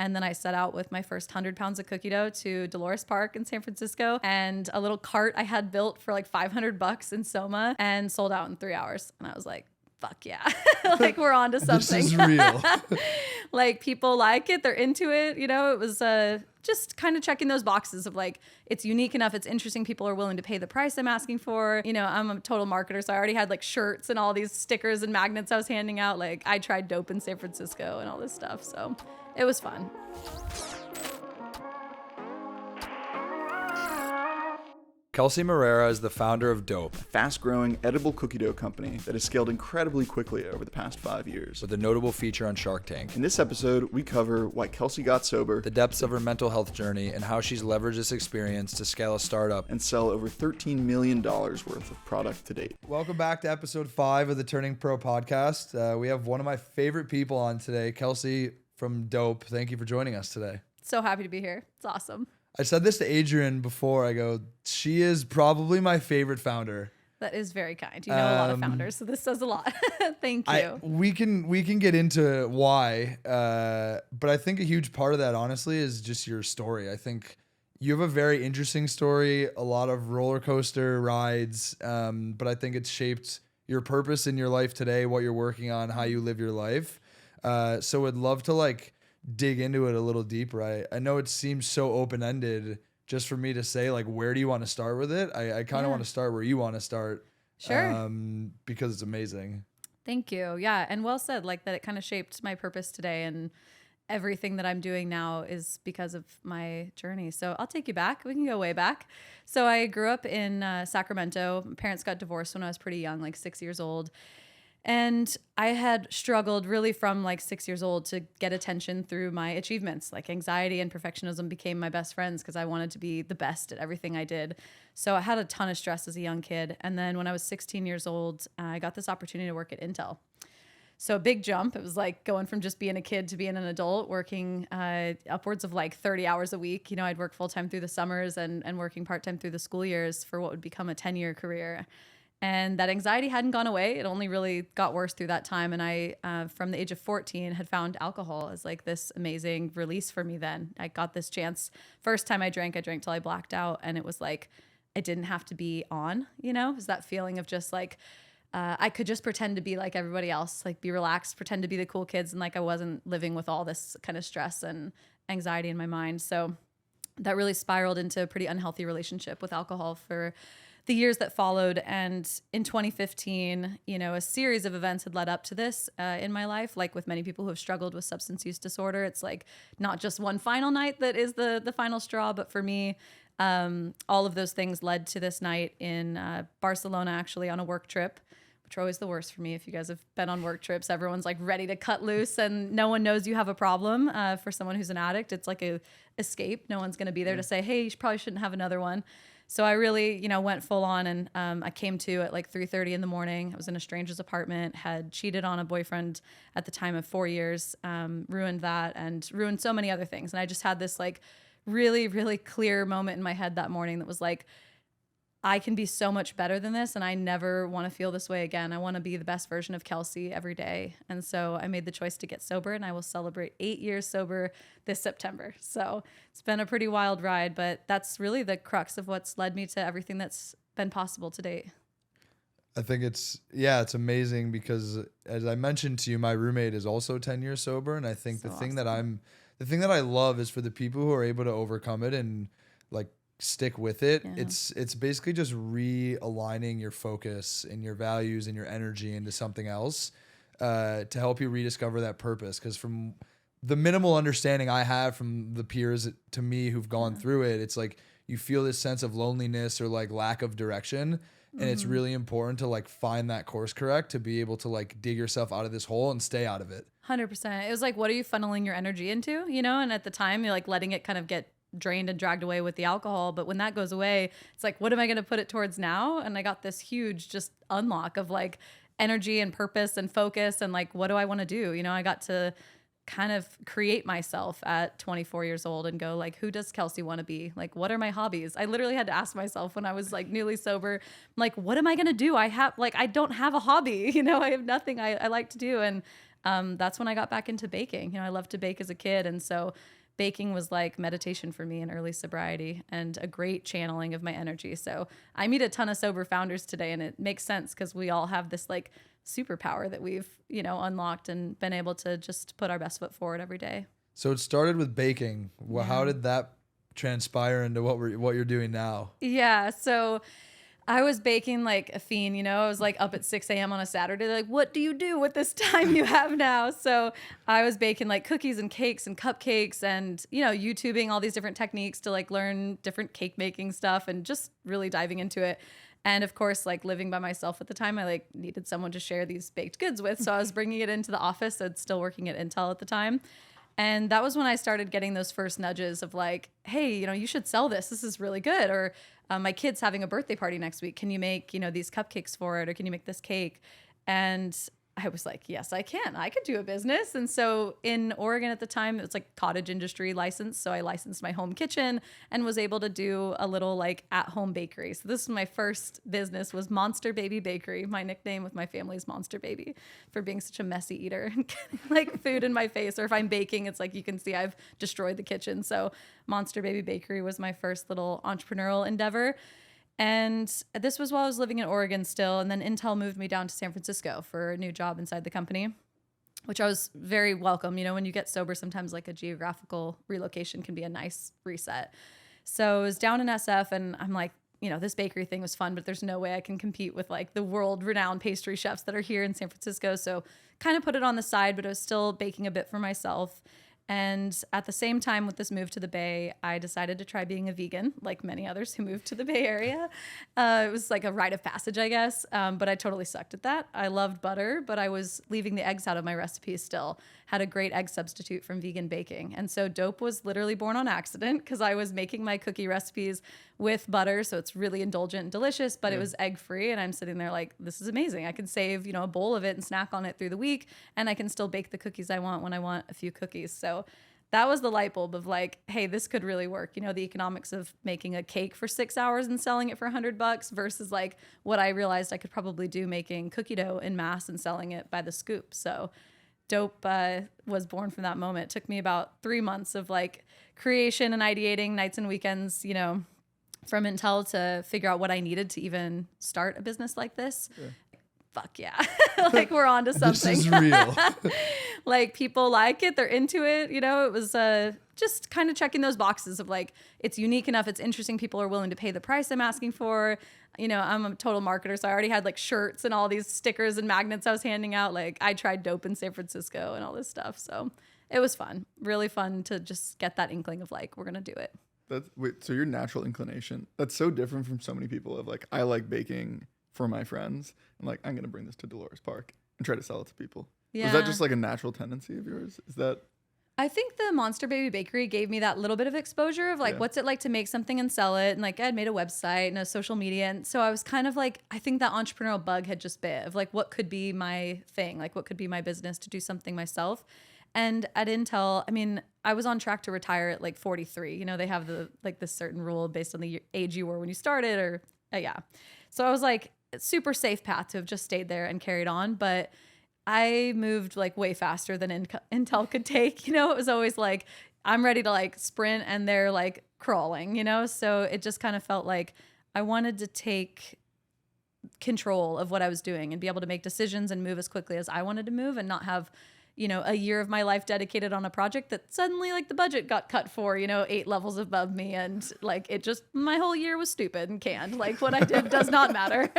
And then I set out with my first 100 pounds of cookie dough to Dolores Park in San Francisco and a little cart I had built for like $500 in Soma and sold out in 3 hours. And I was like, fuck yeah. Like we're on to something. This is real. Like people like it. They're into it. You know, it was just kind of checking those boxes of like, it's unique enough. It's interesting. People are willing to pay the price I'm asking for. You know, I'm a total marketer. So I already had like shirts and all these stickers and magnets I was handing out. Like I tried dope in San Francisco and all this stuff. So it was fun. Kelsey Moreira is the founder of Doughp, a fast-growing edible cookie dough company that has scaled incredibly quickly over the past 5 years. with a notable feature on Shark Tank. In this episode, we cover why Kelsey got sober, The depths of her mental health journey, and how she's leveraged this experience to scale a startup. and sell over $13 million worth of product to date. Welcome back to episode 5 of the Turning Pro podcast. We have one of my favorite people on today, Kelsey from Doughp. Thank you for joining us today. So happy to be here. It's awesome. I said this to Adrian before. I go, she is probably my favorite founder. That is very kind. You know a lot of founders, so this says a lot. Thank you. We can get into why, but I think a huge part of that, honestly, is just your story. I think you have a very interesting story, a lot of roller coaster rides, but I think it's shaped your purpose in your life today, what you're working on, how you live your life. So I'd love to like dig into it a little deeper. I know it seems so open-ended just for me to say, like, where do you want to start with it? I kind of want to start where you want to start. Sure. Because it's amazing. Thank you. Yeah. And well said, like that it kind of shaped my purpose today, and everything that I'm doing now is because of my journey. So I'll take you back. We can go way back. So I grew up in Sacramento. My parents got divorced when I was pretty young, like 6 years old. And I had struggled really from like 6 years old to get attention through my achievements. Like anxiety and perfectionism became my best friends because I wanted to be the best at everything I did. So I had a ton of stress as a young kid. And then when I was 16 years old, I got this opportunity to work at Intel. So a big jump. It was like going from just being a kid to being an adult, working upwards of like 30 hours a week. You know, I'd work full time through the summers and working part time through the school years for what would become a 10-year career. And that anxiety hadn't gone away. It only really got worse through that time. And I, from the age of 14, had found alcohol as like this amazing release for me then. I got this chance. First time I drank till I blacked out. And it was like, I didn't have to be on, you know? It was that feeling of just like, I could just pretend to be like everybody else, like be relaxed, pretend to be the cool kids. And like I wasn't living with all this kind of stress and anxiety in my mind. So that really spiraled into a pretty unhealthy relationship with alcohol for the years that followed. And in 2015, you know, a series of events had led up to this in my life. Like with many people who have struggled with substance use disorder, it's like not just one final night that is the final straw. But for me, all of those things led to this night in Barcelona, actually on a work trip, which are always the worst for me. If you guys have been on work trips, everyone's like ready to cut loose and no one knows you have a problem. For someone who's an addict, it's like a escape. No one's going to be there to say, hey, you probably shouldn't have another one. So I really, you know, went full on, and I came to at like 3:30 in the morning. I was in a stranger's apartment, had cheated on a boyfriend at the time of 4 years, ruined that and ruined so many other things. And I just had this like really, really clear moment in my head that morning that was like, I can be so much better than this, and I never want to feel this way again. I want to be the best version of Kelsey every day. And so I made the choice to get sober, and I will celebrate 8 years sober this September. So it's been a pretty wild ride, but that's really the crux of what's led me to everything that's been possible to date. I think it's amazing because, as I mentioned to you, my roommate is also 10 years sober. And I think the thing that I love is for the people who are able to overcome it and like stick with it. Yeah. It's basically just realigning your focus and your values and your energy into something else to help you rediscover that purpose. Because from the minimal understanding I have from the peers to me who've gone through it, it's like you feel this sense of loneliness or like lack of direction. And it's really important to like find that course correct to be able to like dig yourself out of this hole and stay out of it. 100%. It was like, what are you funneling your energy into? You know, and at the time you're like letting it kind of get drained and dragged away with the alcohol. But when that goes away, it's like, what am I going to put it towards now? And I got this huge just unlock of like energy and purpose and focus and like, what do I want to do? You know, I got to kind of create myself at 24 years old and go like, who does Kelsey want to be? Like, what are my hobbies? I literally had to ask myself when I was like newly sober, like, what am I going to do? I don't have a hobby, you know, I have nothing I like to do. And that's when I got back into baking. You know, I loved to bake as a kid. And so baking was like meditation for me in early sobriety and a great channeling of my energy. So I meet a ton of sober founders today, and it makes sense because we all have this like superpower that we've, you know, unlocked and been able to just put our best foot forward every day. So it started with baking. Well, how did that transpire into what you're doing now? Yeah. So I was baking like a fiend, you know, I was like up at 6 a.m. on a Saturday. Like, what do you do with this time you have now? So I was baking like cookies and cakes and cupcakes and, you know, YouTubing all these different techniques to like learn different cake making stuff and just really diving into it. And of course, like living by myself at the time, I like needed someone to share these baked goods with. So I was bringing it into the office. I'd still working at Intel at the time. And that was when I started getting those first nudges of like, hey, you know, you should sell this. This is really good. Or my kid's having a birthday party next week. Can you make, you know, these cupcakes for it? Or can you make this cake? And I was like, yes, I can. I could do a business. And so in Oregon at the time, it was like cottage industry license. So I licensed my home kitchen and was able to do a little like at-home bakery. So this was my first business, was Monster Baby Bakery. My nickname with my family is Monster Baby for being such a messy eater and getting like food in my face. Or if I'm baking, it's like you can see I've destroyed the kitchen. So Monster Baby Bakery was my first little entrepreneurial endeavor. And this was while I was living in Oregon still. And then Intel moved me down to San Francisco for a new job inside the company, which I was very welcome. You know, when you get sober, sometimes like a geographical relocation can be a nice reset. So I was down in SF and I'm like, you know, this bakery thing was fun, but there's no way I can compete with like the world renowned pastry chefs that are here in San Francisco. So kind of put it on the side, but I was still baking a bit for myself. And at the same time with this move to the Bay, I decided to try being a vegan, like many others who moved to the Bay Area. It was like a rite of passage, I guess, but I totally sucked at that. I loved butter, but I was leaving the eggs out of my recipes still. Had a great egg substitute from vegan baking. And so Doughp was literally born on accident because I was making my cookie recipes with butter, so it's really indulgent and delicious, but it was egg-free, and I'm sitting there like, this is amazing. I can save, you know, a bowl of it and snack on it through the week, and I can still bake the cookies I want when I want a few cookies. So that was the light bulb of like, hey, this could really work. You know, the economics of making a cake for 6 hours and selling it for $100 versus like what I realized I could probably do making cookie dough in mass and selling it by the scoop. So Doughp was born from that moment. It took me about 3 months of like creation and ideating, nights and weekends, you know, from Intel to figure out what I needed to even start a business like this. Yeah. Fuck yeah. Like we're on to something. This is real. Like people like it. They're into it. You know, it was just kind of checking those boxes of like, it's unique enough. It's interesting. People are willing to pay the price I'm asking for. You know, I'm a total marketer. So I already had like shirts and all these stickers and magnets I was handing out. Like I tried Doughp in San Francisco and all this stuff. So it was fun. Really fun to just get that inkling of like, we're going to do it. So your natural inclination, that's so different from so many people of like, I like baking for my friends. I'm like, I'm going to bring this to Dolores Park and try to sell it to people. Yeah. Was that just like a natural tendency of yours? Is that? I think the Monster Baby Bakery gave me that little bit of exposure of like, what's it like to make something and sell it? And like, I'd made a website and a social media. And so I was kind of like, I think that entrepreneurial bug had just bit of like, what could be my thing? Like, what could be my business to do something myself? And at Intel, I mean, I was on track to retire at like 43. You know, they have the like this certain rule based on the age you were when you started or yeah. So I was like, super safe path to have just stayed there and carried on. But I moved like way faster than Intel could take. You know, it was always like, I'm ready to like sprint and they're like crawling, you know? So it just kind of felt like I wanted to take control of what I was doing and be able to make decisions and move as quickly as I wanted to move and not have, you know, a year of my life dedicated on a project that suddenly like the budget got cut for, you know, 8 levels above me. And like, it just, my whole year was stupid and canned. Like what I did does not matter.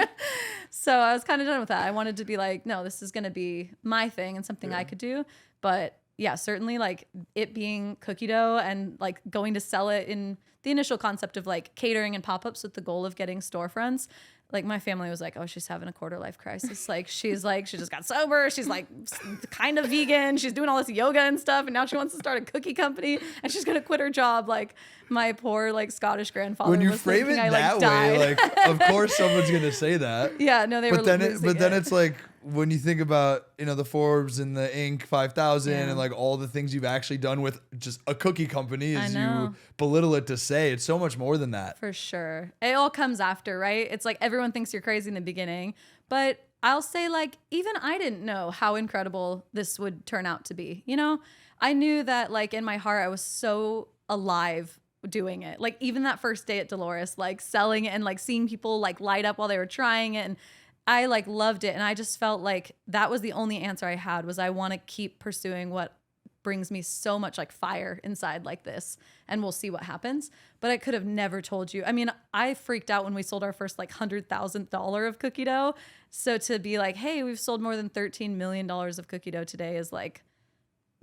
So I was kind of done with that. I wanted to be like, no, this is going to be my thing and something I could do. But yeah, certainly like it being cookie dough and like going to sell it in the initial concept of like catering and pop-ups with the goal of getting storefronts. Like my family was like, oh, she's having a quarter life crisis. Like she just got sober. She's like kind of vegan. She's doing all this yoga and stuff. And now she wants to start a cookie company and she's going to quit her job. Like my poor like Scottish grandfather. When you was frame it that way, died. like of course someone's going to say that. Yeah, no, they were then it's like when you think about, you know, the Forbes and the Inc. 5000 and like all the things you've actually done with just a cookie company as you belittle it to say, it's so much more than that. For sure. It all comes after, right? It's like everyone thinks you're crazy in the beginning, but I'll say like, even I didn't know how incredible this would turn out to be. You know, I knew that like in my heart, I was so alive doing it. Like even that first day at Dolores, like selling it and like seeing people like light up while they were trying it. And I like loved it. And I just felt like that was the only answer I had, was I want to keep pursuing what brings me so much like fire inside like this, and we'll see what happens. But I could have never told you. I mean, I freaked out when we sold our first like $100,000 of cookie dough. So to be like, hey, we've sold more than $13 million of cookie dough today is like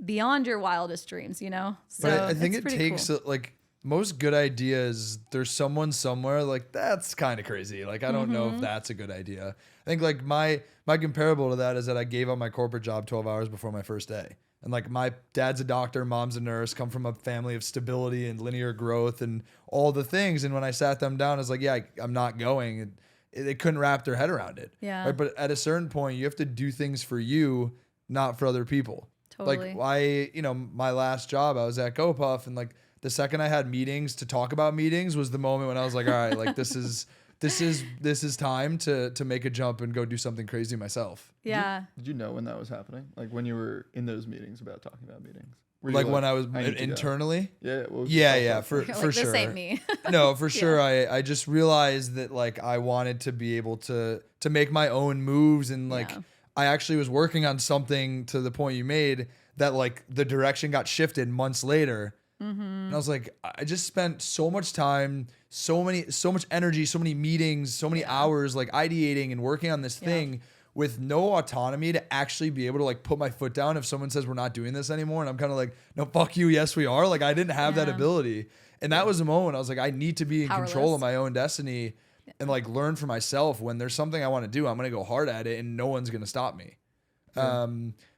beyond your wildest dreams, you know? So but I think it pretty takes cool. like most good ideas, there's someone somewhere like that's kind of crazy. Like I don't know if that's a good idea. I think like my comparable to that is that I gave up my corporate job 12 hours before my first day. And like my dad's a doctor, mom's a nurse, come from a family of stability and linear growth and all the things. And when I sat them down, I was like, yeah, I'm not going. And they couldn't wrap their head around it. Yeah. Right? But at a certain point, you have to do things for you, not for other people. Totally. Like my last job, I was at GoPuff, and like the second I had meetings to talk about meetings was the moment when I was like, all right, like this is time to make a jump and go do something crazy myself. Yeah. Did you know when that was happening? Like when you were in those meetings about talking about meetings? Were you Like when I was need to go? internally? Yeah. What was Yeah, for Like, sure. this ain't me. No, for sure. I just realized that like I wanted to be able to make my own moves, and like Yeah. I actually was working on something to the point you made that like the direction got shifted months later. And I was like, I just spent so much time, so much energy, so many meetings, so many hours like ideating and working on this thing with no autonomy to actually be able to like put my foot down if someone says we're not doing this anymore. And I'm kind of like, no, fuck you. Yes, we are. Like I didn't have that ability. And that was a moment I was like, I need to be in control of my own destiny and like learn for myself. When there's something I want to do, I'm going to go hard at it and no one's going to stop me.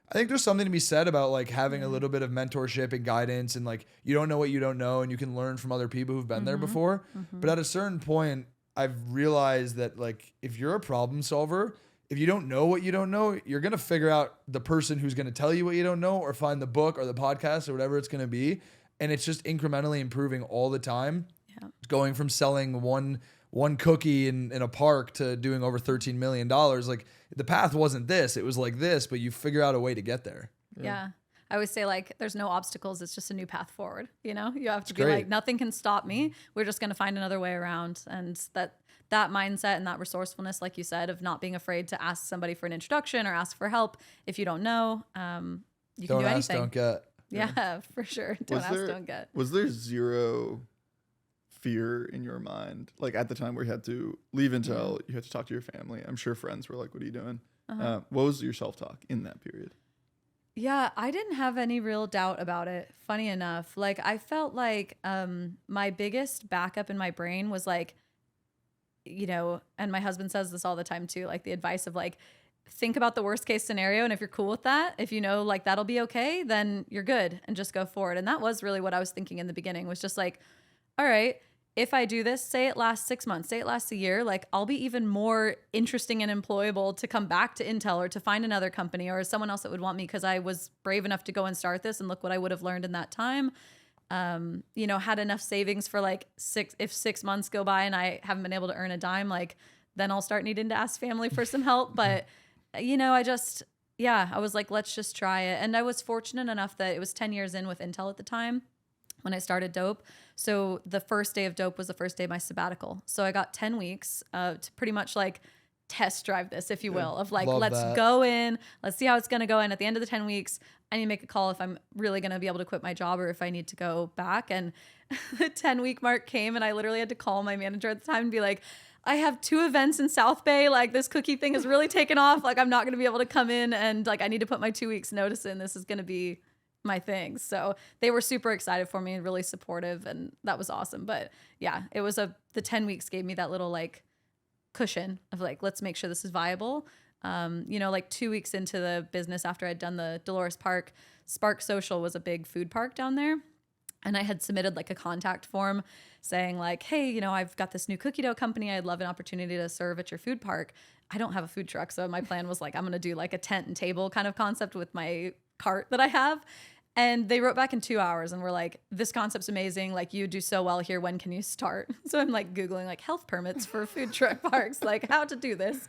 I think there's something to be said about like having a little bit of mentorship and guidance, and like you don't know what you don't know, and you can learn from other people who've been there before. But at a certain point, I've realized that like if you're a problem solver, if you don't know what you don't know, you're going to figure out the person who's going to tell you what you don't know, or find the book or the podcast or whatever it's going to be. And it's just incrementally improving all the time. Yeah. Going from selling one cookie in a park to doing over $13 million. Like the path wasn't this, it was like this, but you figure out a way to get there. Yeah. I always say like, there's no obstacles. It's just a new path forward. You know, you have to be great. like, nothing can stop me. We're just going to find another way around. And that mindset and that resourcefulness, like you said, of not being afraid to ask somebody for an introduction or ask for help. If you don't know, you can do ask, anything. don't get. Yeah, for sure. Don't ask, don't get. Was there zero fear in your mind, like at the time where you had to leave Intel, you had to talk to your family? I'm sure friends were like, what are you doing? What was your self-talk in that period? Yeah, I didn't have any real doubt about it. Funny enough, like I felt like my biggest backup in my brain was like, you know, and my husband says this all the time too, like the advice of like, think about the worst case scenario. And if you're cool with that, if you know, like that'll be okay, then you're good and just go forward. And that was really what I was thinking in the beginning, was just like, all right, if I do this, say it lasts 6 months, say it lasts a year, like I'll be even more interesting and employable to come back to Intel or to find another company or someone else that would want me, because I was brave enough to go and start this, and look what I would have learned in that time. You know, had enough savings for like if 6 months go by and I haven't been able to earn a dime, like then I'll start needing to ask family for some help. But, you know, I was like, let's just try it. And I was fortunate enough that it was 10 years in with Intel at the time when I started Doughp. So the first day of Doughp was the first day of my sabbatical. So I got 10 weeks to pretty much like test drive this, if you will, of like, let's go in, let's see how it's going to go. And at the end of the 10 weeks, I need to make a call if I'm really going to be able to quit my job or if I need to go back. And the 10-week mark came, and I literally had to call my manager at the time and be like, I have 2 events in South Bay. Like this cookie thing has really taken off. Like I'm not going to be able to come in, and like I need to put my 2 weeks notice in. This is going to be my thing. So they were super excited for me and really supportive, and that was awesome. But yeah, it was the 10 weeks gave me that little like cushion of like, let's make sure this is viable. You know, like 2 weeks into the business after I'd done the Dolores Park, Spark Social was a big food park down there. And I had submitted like a contact form saying like, hey, you know, I've got this new cookie dough company. I'd love an opportunity to serve at your food park. I don't have a food truck. So my plan was like, I'm going to do like a tent and table kind of concept with my cart that I have. And they wrote back in 2 hours and were like, this concept's amazing. Like, you do so well here. When can you start? So I'm like Googling like health permits for food truck parks, like how to do this.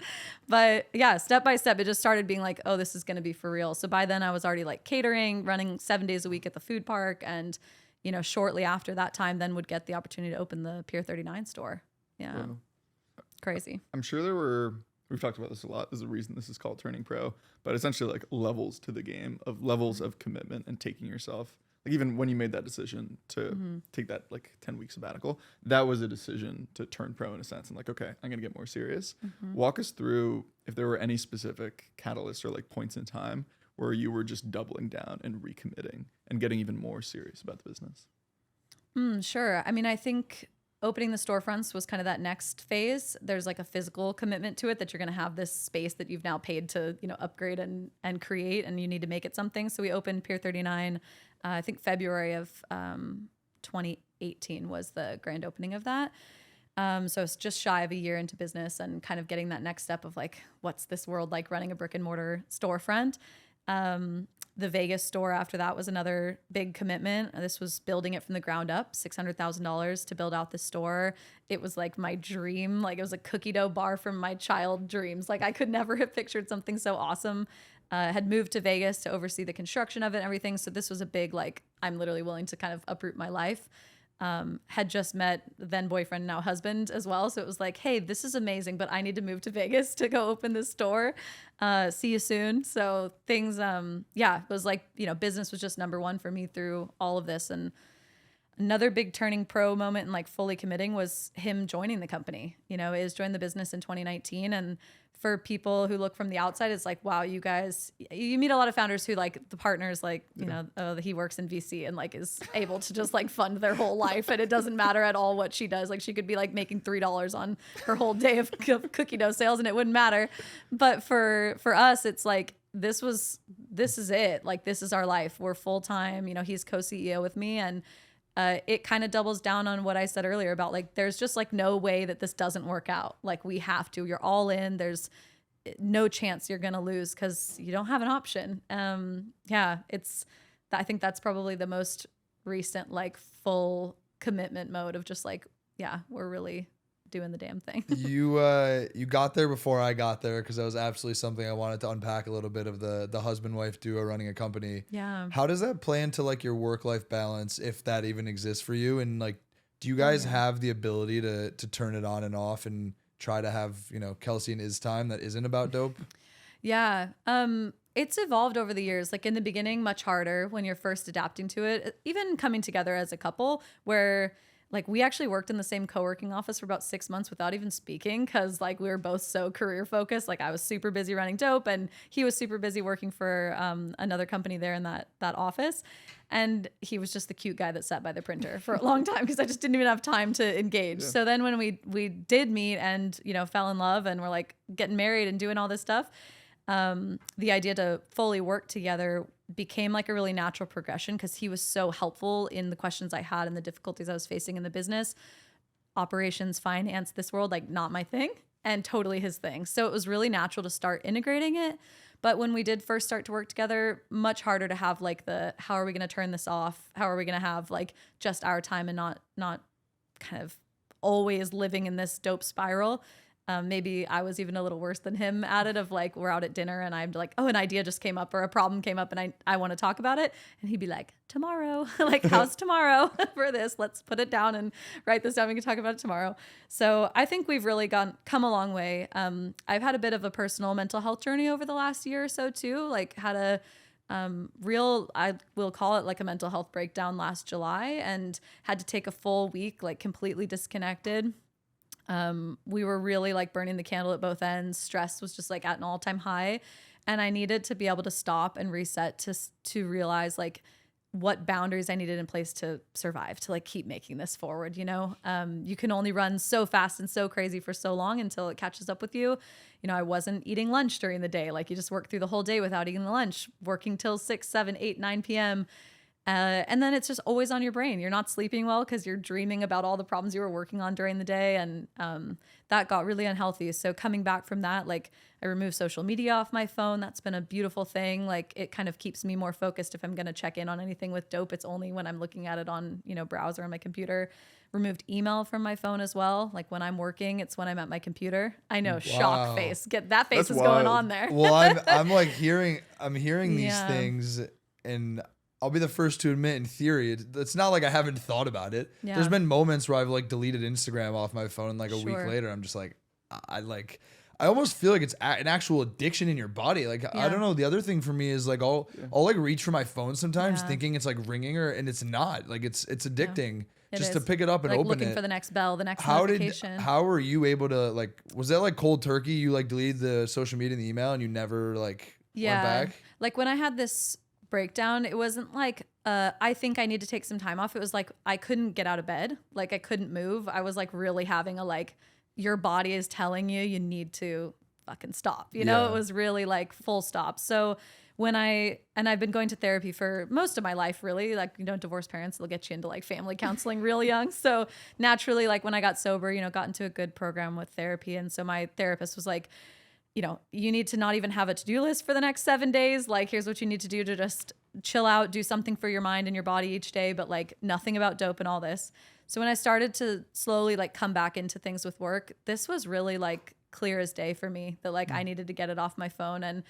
But yeah, step by step, it just started being like, oh, this is going to be for real. So by then I was already like catering, running 7 days a week at the food park. And, you know, shortly after that time, then would get the opportunity to open the Pier 39 store. Yeah. Wow. Crazy. I'm sure we've talked about this a lot. There's a reason this is called Turning Pro, but essentially like levels to the game of levels of commitment and taking yourself. Like even when you made that decision to take that like 10-week sabbatical, that was a decision to turn pro in a sense and like, okay, I'm going to get more serious. Walk us through if there were any specific catalysts or like points in time where you were just doubling down and recommitting and getting even more serious about the business. Sure. I mean, I think opening the storefronts was kind of that next phase. There's like a physical commitment to it that you're going to have this space that you've now paid to, you know, upgrade and create, and you need to make it something. So we opened Pier 39, I think February of 2018 was the grand opening of that. So it's just shy of a year into business and kind of getting that next step of like, what's this world like running a brick and mortar storefront? The Vegas store after that was another big commitment. This was building it from the ground up, $600,000 to build out the store. It was like my dream. Like, it was a cookie dough bar from my child dreams. Like, I could never have pictured something so awesome. Had moved to Vegas to oversee the construction of it and everything. So this was a big, like, I'm literally willing to kind of uproot my life. Had just met then boyfriend, now husband as well. So it was like, hey, this is amazing, but I need to move to Vegas to go open this store. See you soon. So things, it was like, you know, business was just number one for me through all of this. And another big turning pro moment and like fully committing was him joining the company. You know, is joined the business in 2019. And for people who look from the outside, it's like, wow, you guys, you meet a lot of founders who like the partners, like, you know, he works in VC and like is able to just like fund their whole life. And it doesn't matter at all what she does. Like, she could be like making $3 on her whole day of cookie dough sales and it wouldn't matter. But for us, it's like, this is it. Like, this is our life. We're full-time, you know, he's co-CEO with me. And it kind of doubles down on what I said earlier about like, there's just like no way that this doesn't work out. Like, we have to, you're all in, there's no chance you're going to lose because you don't have an option. I think that's probably the most recent, like, full commitment mode of just like, yeah, we're really doing the damn thing. You got there before I got there, because that was absolutely something I wanted to unpack a little bit of the husband-wife duo running a company. Yeah. How does that play into like your work-life balance, if that even exists for you? And like, do you guys have the ability to turn it on and off and try to have, you know, Kelsey and his time that isn't about dope? Yeah. It's evolved over the years. Like, in the beginning, much harder when you're first adapting to it, even coming together as a couple, where like, we actually worked in the same co-working office for about 6 months without even speaking, because like, we were both so career focused. Like, I was super busy running Dope and he was super busy working for another company there in that office. And he was just the cute guy that sat by the printer for a long time because I just didn't even have time to engage. Yeah. So then when we did meet and, you know, fell in love and we're like getting married and doing all this stuff, the idea to fully work together became like a really natural progression, because he was so helpful in the questions I had and the difficulties I was facing in the business. Operations, finance, this world, like, not my thing, and totally his thing. So it was really natural to start integrating it. But when we did first start to work together, much harder to have like how are we going to turn this off? How are we going to have like just our time and not kind of always living in this dope spiral? Maybe I was even a little worse than him at it, of like, we're out at dinner and I'm like, oh, an idea just came up or a problem came up and I want to talk about it. And he'd be like, tomorrow, like, how's tomorrow for this? Let's put it down and write this down. We can talk about it tomorrow. So I think we've really come a long way. I've had a bit of a personal mental health journey over the last year or so too, like had a I will call it like a mental health breakdown last July, and had to take a full week, like completely disconnected. We were really like burning the candle at both ends. Stress was just like at an all-time high. And I needed to be able to stop and reset to realize like what boundaries I needed in place to survive, to like keep making this forward. You know, you can only run so fast and so crazy for so long until it catches up with you. You know, I wasn't eating lunch during the day. Like, you just work through the whole day without eating lunch, working till 6, 7, 8, 9 p.m. And then it's just always on your brain. You're not sleeping well because you're dreaming about all the problems you were working on during the day. And that got really unhealthy. So coming back from that, like I removed social media off my phone. That's been a beautiful thing. Like it kind of keeps me more focused. If I'm going to check in on anything with Doughp, it's only when I'm looking at it on, browser on my computer. Removed email from my phone as well. Like when I'm working, it's when I'm at my computer. I know, shock face. Get that face. That's is wild. Going on there. Well, I'm like hearing these things, and I'll be the first to admit, in theory, it's not like I haven't thought about it. Yeah. There's been moments where I've like deleted Instagram off my phone, and like a week later, I'm just like, I almost feel like it's an actual addiction in your body. Like, I don't know. The other thing for me is like, I'll like reach for my phone sometimes thinking it's like ringing and it's not. Like it's addicting. Just to pick it up and like open looking it. For the next bell, the next notification. How were you able to like? Was that like cold turkey? You like deleted the social media and the email, and you never like went back? Like when I had this breakdown, it wasn't like I think I need to take some time off. It was like I couldn't get out of bed, like I couldn't move. I was like really having a like your body is telling you need to fucking stop. You know, it was really like full stop. So. I've been going to therapy for most of my life, really. Like, divorced parents, they'll get you into like family counseling real young. So naturally, like when I got sober, got into a good program with therapy. And so my therapist was like, you need to not even have a to-do list for the next 7 days. Like, here's what you need to do to just chill out, do something for your mind and your body each day, but like nothing about dope and all this. So when I started to slowly like come back into things with work, this was really like clear as day for me that like I needed to get it off my phone. And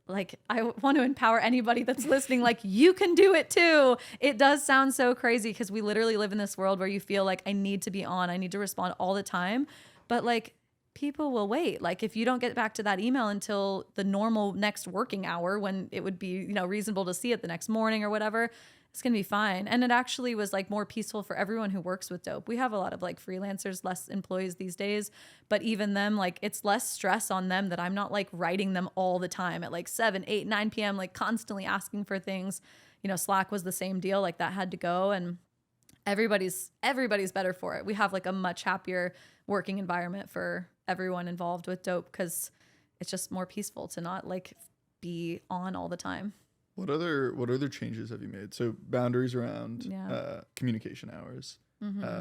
like, I want to empower anybody that's listening. Like, you can do it too. It does sound so crazy because we literally live in this world where you feel like I need to be on, I need to respond all the time. But like, people will wait. Like, if you don't get back to that email until the normal next working hour when it would be, reasonable to see it the next morning or whatever, it's going to be fine. And it actually was like more peaceful for everyone who works with Doughp. We have a lot of like freelancers, less employees these days, but even them, like it's less stress on them that I'm not like writing them all the time at like 7, 8, 9 p.m., like constantly asking for things. Slack was the same deal. Like that had to go, and everybody's better for it. We have like a much happier working environment for everyone involved with Doughp because it's just more peaceful to not like be on all the time. What other changes have you made? So boundaries around communication hours,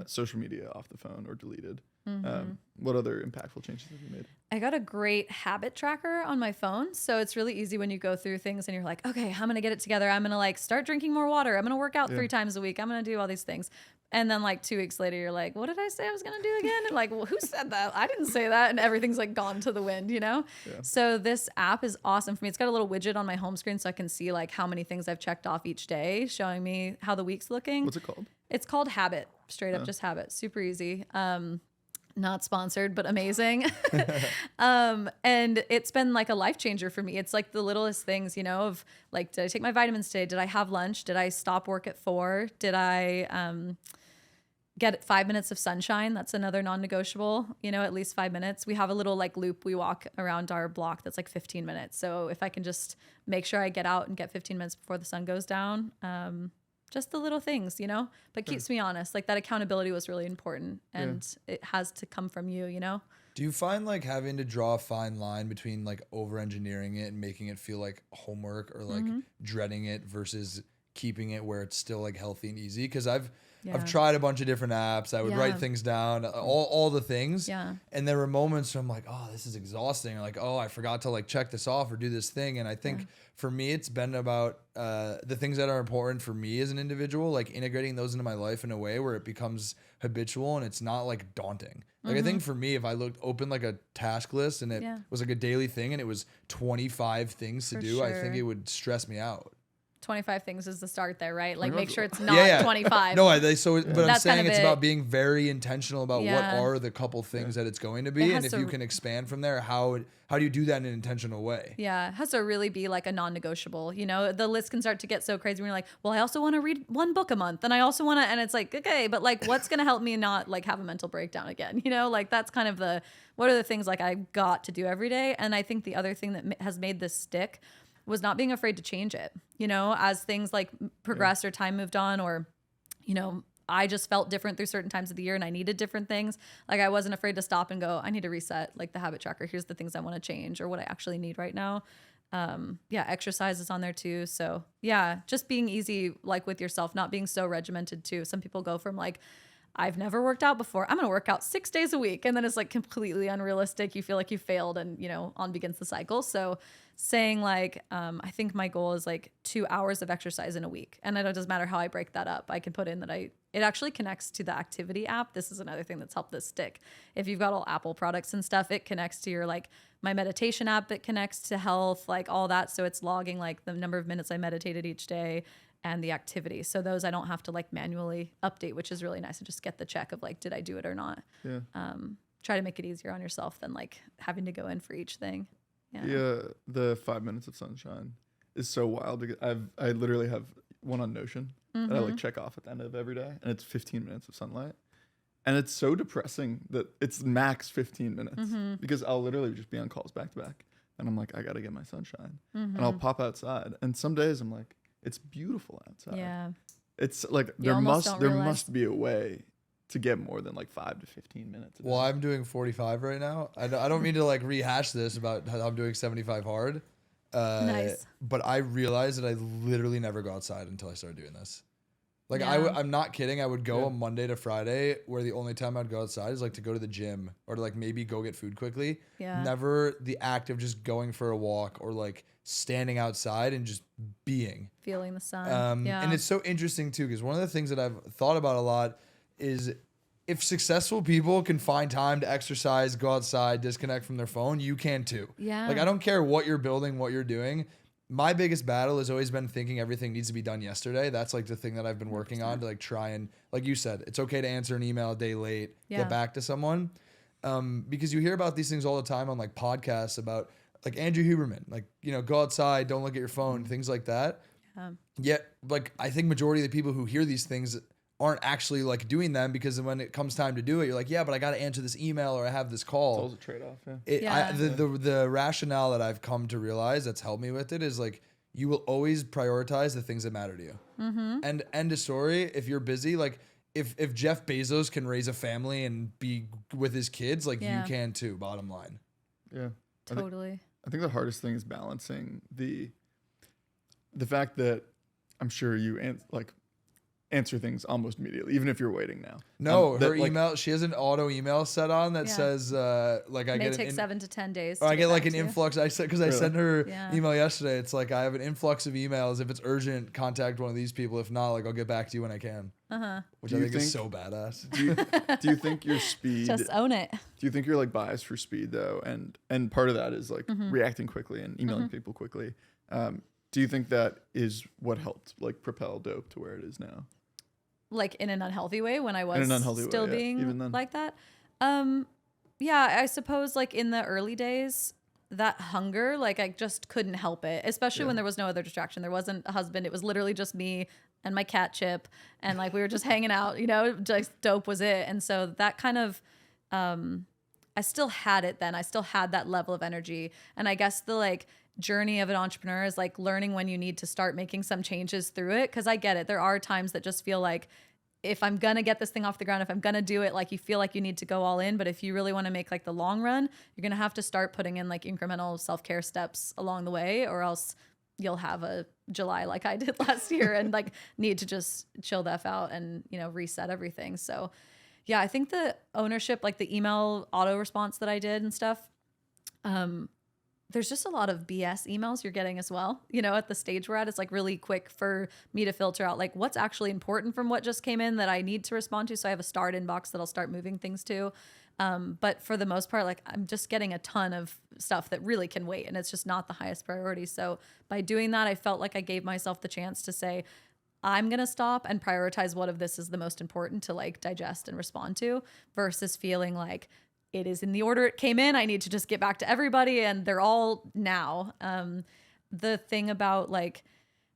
social media off the phone or deleted. What other impactful changes have you made? I got a great habit tracker on my phone. So it's really easy when you go through things and you're like, okay, I'm going to get it together. I'm going to like start drinking more water. I'm going to work out 3 times a week. I'm going to do all these things. And then like 2 weeks later, you're like, what did I say I was going to do again? And like, well, who said that? I didn't say that. And everything's like gone to the wind, Yeah. So this app is awesome for me. It's got a little widget on my home screen so I can see like how many things I've checked off each day, showing me how the week's looking. What's it called? It's called Habit. Straight up, just Habit. Super easy. Not sponsored, but amazing. And it's been like a life changer for me. It's like the littlest things, of like, did I take my vitamins today? Did I have lunch? Did I stop work at 4? Did I get 5 minutes of sunshine? That's another non-negotiable, at least 5 minutes. We have a little like loop we walk around our block that's like 15 minutes. So if I can just make sure I get out and get 15 minutes before the sun goes down, just the little things, but keeps me honest. Like that accountability was really important, and it has to come from you, Do you find like having to draw a fine line between like over engineering it and making it feel like homework, or like dreading it versus keeping it where it's still like healthy and easy? Because I've tried a bunch of different apps. I would write things down, all the things. Yeah. And there were moments where I'm like, oh, this is exhausting. Or like, oh, I forgot to like check this off or do this thing. And I think for me, it's been about the things that are important for me as an individual, like integrating those into my life in a way where it becomes habitual and it's not like daunting. Like I think for me, if I open like a task list and it was like a daily thing and it was 25 things to do, I think it would stress me out. 25 things is the start there, right? Like make sure it's not 25. No, but I'm saying it's about being very intentional about what are the couple things that it's going to be. And if you can expand from there, how do you do that in an intentional way? Yeah, it has to really be like a non-negotiable. The list can start to get so crazy when you're like, well, I also want to read 1 book a month. And I also want to, and it's like, okay, but like, what's going to help me not like have a mental breakdown again? Like that's kind of what are the things like I got to do every day? And I think the other thing that has made this stick was not being afraid to change it, as things like progressed or time moved on, or, I just felt different through certain times of the year and I needed different things. Like I wasn't afraid to stop and go, I need to reset like the habit tracker. Here's the things I want to change or what I actually need right now. Exercise is on there too. So yeah, just being easy, like with yourself, not being so regimented too. Some people go from like, I've never worked out before, I'm going to work out 6 days a week. And then it's like completely unrealistic. You feel like you failed and, on begins the cycle. So saying like, I think my goal is like 2 hours of exercise in a week. And it doesn't matter how I break that up. I can put in that it actually connects to the activity app. This is another thing that's helped this stick. If you've got all Apple products and stuff, it connects to your like my meditation app. It connects to health, like all that. So it's logging like the number of minutes I meditated each day and the activity. So those I don't have to like manually update, which is really nice. And just get the check of like, did I do it or not? Yeah. Try to make it easier on yourself than like having to go in for each thing. Yeah. The 5 minutes of sunshine is so wild because I literally have one on Notion that I like check off at the end of every day, and it's 15 minutes of sunlight. And it's so depressing that it's max 15 minutes because I'll literally just be on calls back to back. And I'm like, I got to get my sunshine. And I'll pop outside. And some days I'm like, it's beautiful outside. Yeah. It's like there must be a way to get more than like 5 to 15 minutes. Well, I'm doing 45 right now. I don't mean to like rehash this about how I'm doing 75 hard. Nice. But I realized that I literally never go outside until I started doing this. Like I'm not kidding. I would go on Monday to Friday where the only time I'd go outside is like to go to the gym or to like maybe go get food quickly. Yeah. Never the act of just going for a walk or like standing outside and just being. Feeling the sun. And it's so interesting too, because one of the things that I've thought about a lot is if successful people can find time to exercise, go outside, disconnect from their phone, you can too. Yeah. Like I don't care what you're building, what you're doing. My biggest battle has always been thinking everything needs to be done yesterday. That's like the thing that I've been working on to like try and, like you said, it's okay to answer an email a day late, get back to someone. Because you hear about these things all the time on like podcasts about like Andrew Huberman, like, go outside, don't look at your phone, things like that. Yet, like, I think majority of the people who hear these things aren't actually like doing them because when it comes time to do it, you're like, yeah, but I got to answer this email or I have this call. It's always a trade-off. The rationale that I've come to realize that's helped me with it is like, you will always prioritize the things that matter to you. And end of story. If you're busy, like if Jeff Bezos can raise a family and be with his kids, like you can too, bottom line. Yeah. Totally. I think the hardest thing is balancing the fact that I'm sure you answer things almost immediately, even if you're waiting now. No, her email, she has an auto email set on that says, like I get take 7 to 10 days. Or I get like an influx. I said, because I sent her email yesterday. It's like, I have an influx of emails. If it's urgent, contact one of these people. If not, like I'll get back to you when I can. Which I think is so badass. Do you think your speed, just own it. Do you think you're like biased for speed though? And part of that is like reacting quickly and emailing people quickly. Do you think that is what helped like propel Doughp to where it is now? Like in an unhealthy way when I was still being like that. I suppose like in the early days, that hunger, like I just couldn't help it, especially when there was no other distraction. There wasn't a husband. It was literally just me and my cat Chip. And like, we were just hanging out, just Doughp was it. And so that kind of, I still had it then. I still had that level of energy. And I guess the like journey of an entrepreneur is like learning when you need to start making some changes through it. Cause I get it. There are times that just feel like if I'm going to get this thing off the ground, if I'm going to do it, like you feel like you need to go all in. But if you really want to make like the long run, you're going to have to start putting in like incremental self-care steps along the way, or else you'll have a July like I did last year and like need to just chill the F out and, reset everything. So yeah, I think the ownership, like the email auto response that I did and stuff, there's just a lot of BS emails you're getting as well. At the stage we're at, it's like really quick for me to filter out like what's actually important from what just came in that I need to respond to. So I have a start inbox that I'll start moving things to. But for the most part, like I'm just getting a ton of stuff that really can wait and it's just not the highest priority. So by doing that, I felt like I gave myself the chance to say, I'm going to stop and prioritize what of this is the most important to like digest and respond to versus feeling like it is in the order it came in. I need to just get back to everybody and they're all now. The thing about like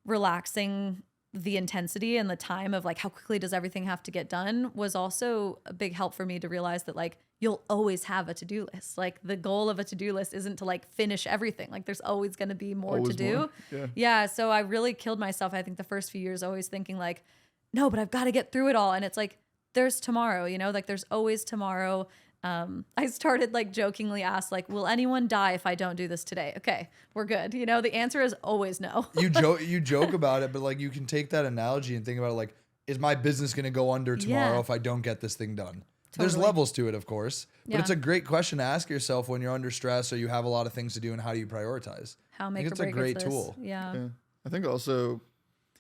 relaxing the intensity and the time of like how quickly does everything have to get done was also a big help for me to realize that like you'll always have a to-do list. Like the goal of a to-do list isn't to like finish everything. Like there's always going to be more to do. Yeah. So I really killed myself. I think the first few years always thinking like, no, but I've got to get through it all. And it's like, there's tomorrow, like there's always tomorrow. I started like jokingly asked like, will anyone die if I don't do this today? Okay, we're good. You know, the answer is always no. You joke about it, but like you can take that analogy and think about it like, is my business going to go under tomorrow if I don't get this thing done? Totally. There's levels to it, of course, but it's a great question to ask yourself when you're under stress or you have a lot of things to do, and how do you prioritize? How make it's a great tool. Yeah. I think also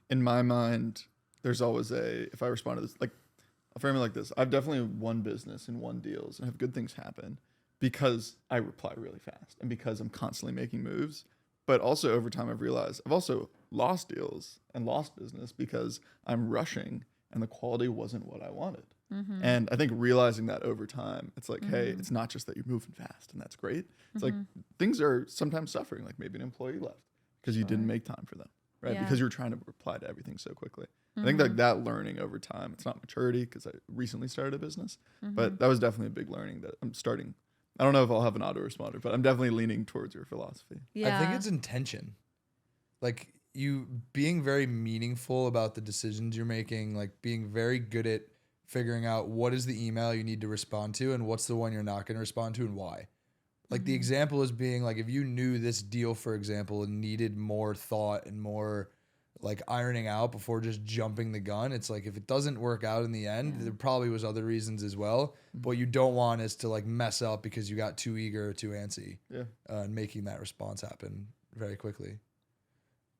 in my mind, there's always if I respond to this, like I'll frame it like this. I've definitely won business and won deals and have good things happen because I reply really fast and because I'm constantly making moves. But also over time, I've realized I've also lost deals and lost business because I'm rushing and the quality wasn't what I wanted. Mm-hmm. And I think realizing that over time, it's like, hey, it's not just that you're moving fast and that's great. It's like things are sometimes suffering, like maybe an employee left because you didn't make time for them, right? Yeah. Because you were trying to reply to everything so quickly. I think like that learning over time, it's not maturity because I recently started a business, but that was definitely a big learning that I'm starting. I don't know if I'll have an autoresponder, but I'm definitely leaning towards your philosophy. Yeah. I think it's intention. Like you being very meaningful about the decisions you're making, like being very good at figuring out what is the email you need to respond to and what's the one you're not going to respond to and why. Like the example is being like, if you knew this deal, for example, needed more thought and more like ironing out before just jumping the gun, it's like if it doesn't work out in the end, there probably was other reasons as well. But what you don't want is to like mess up because you got too eager or too antsy, and making that response happen very quickly.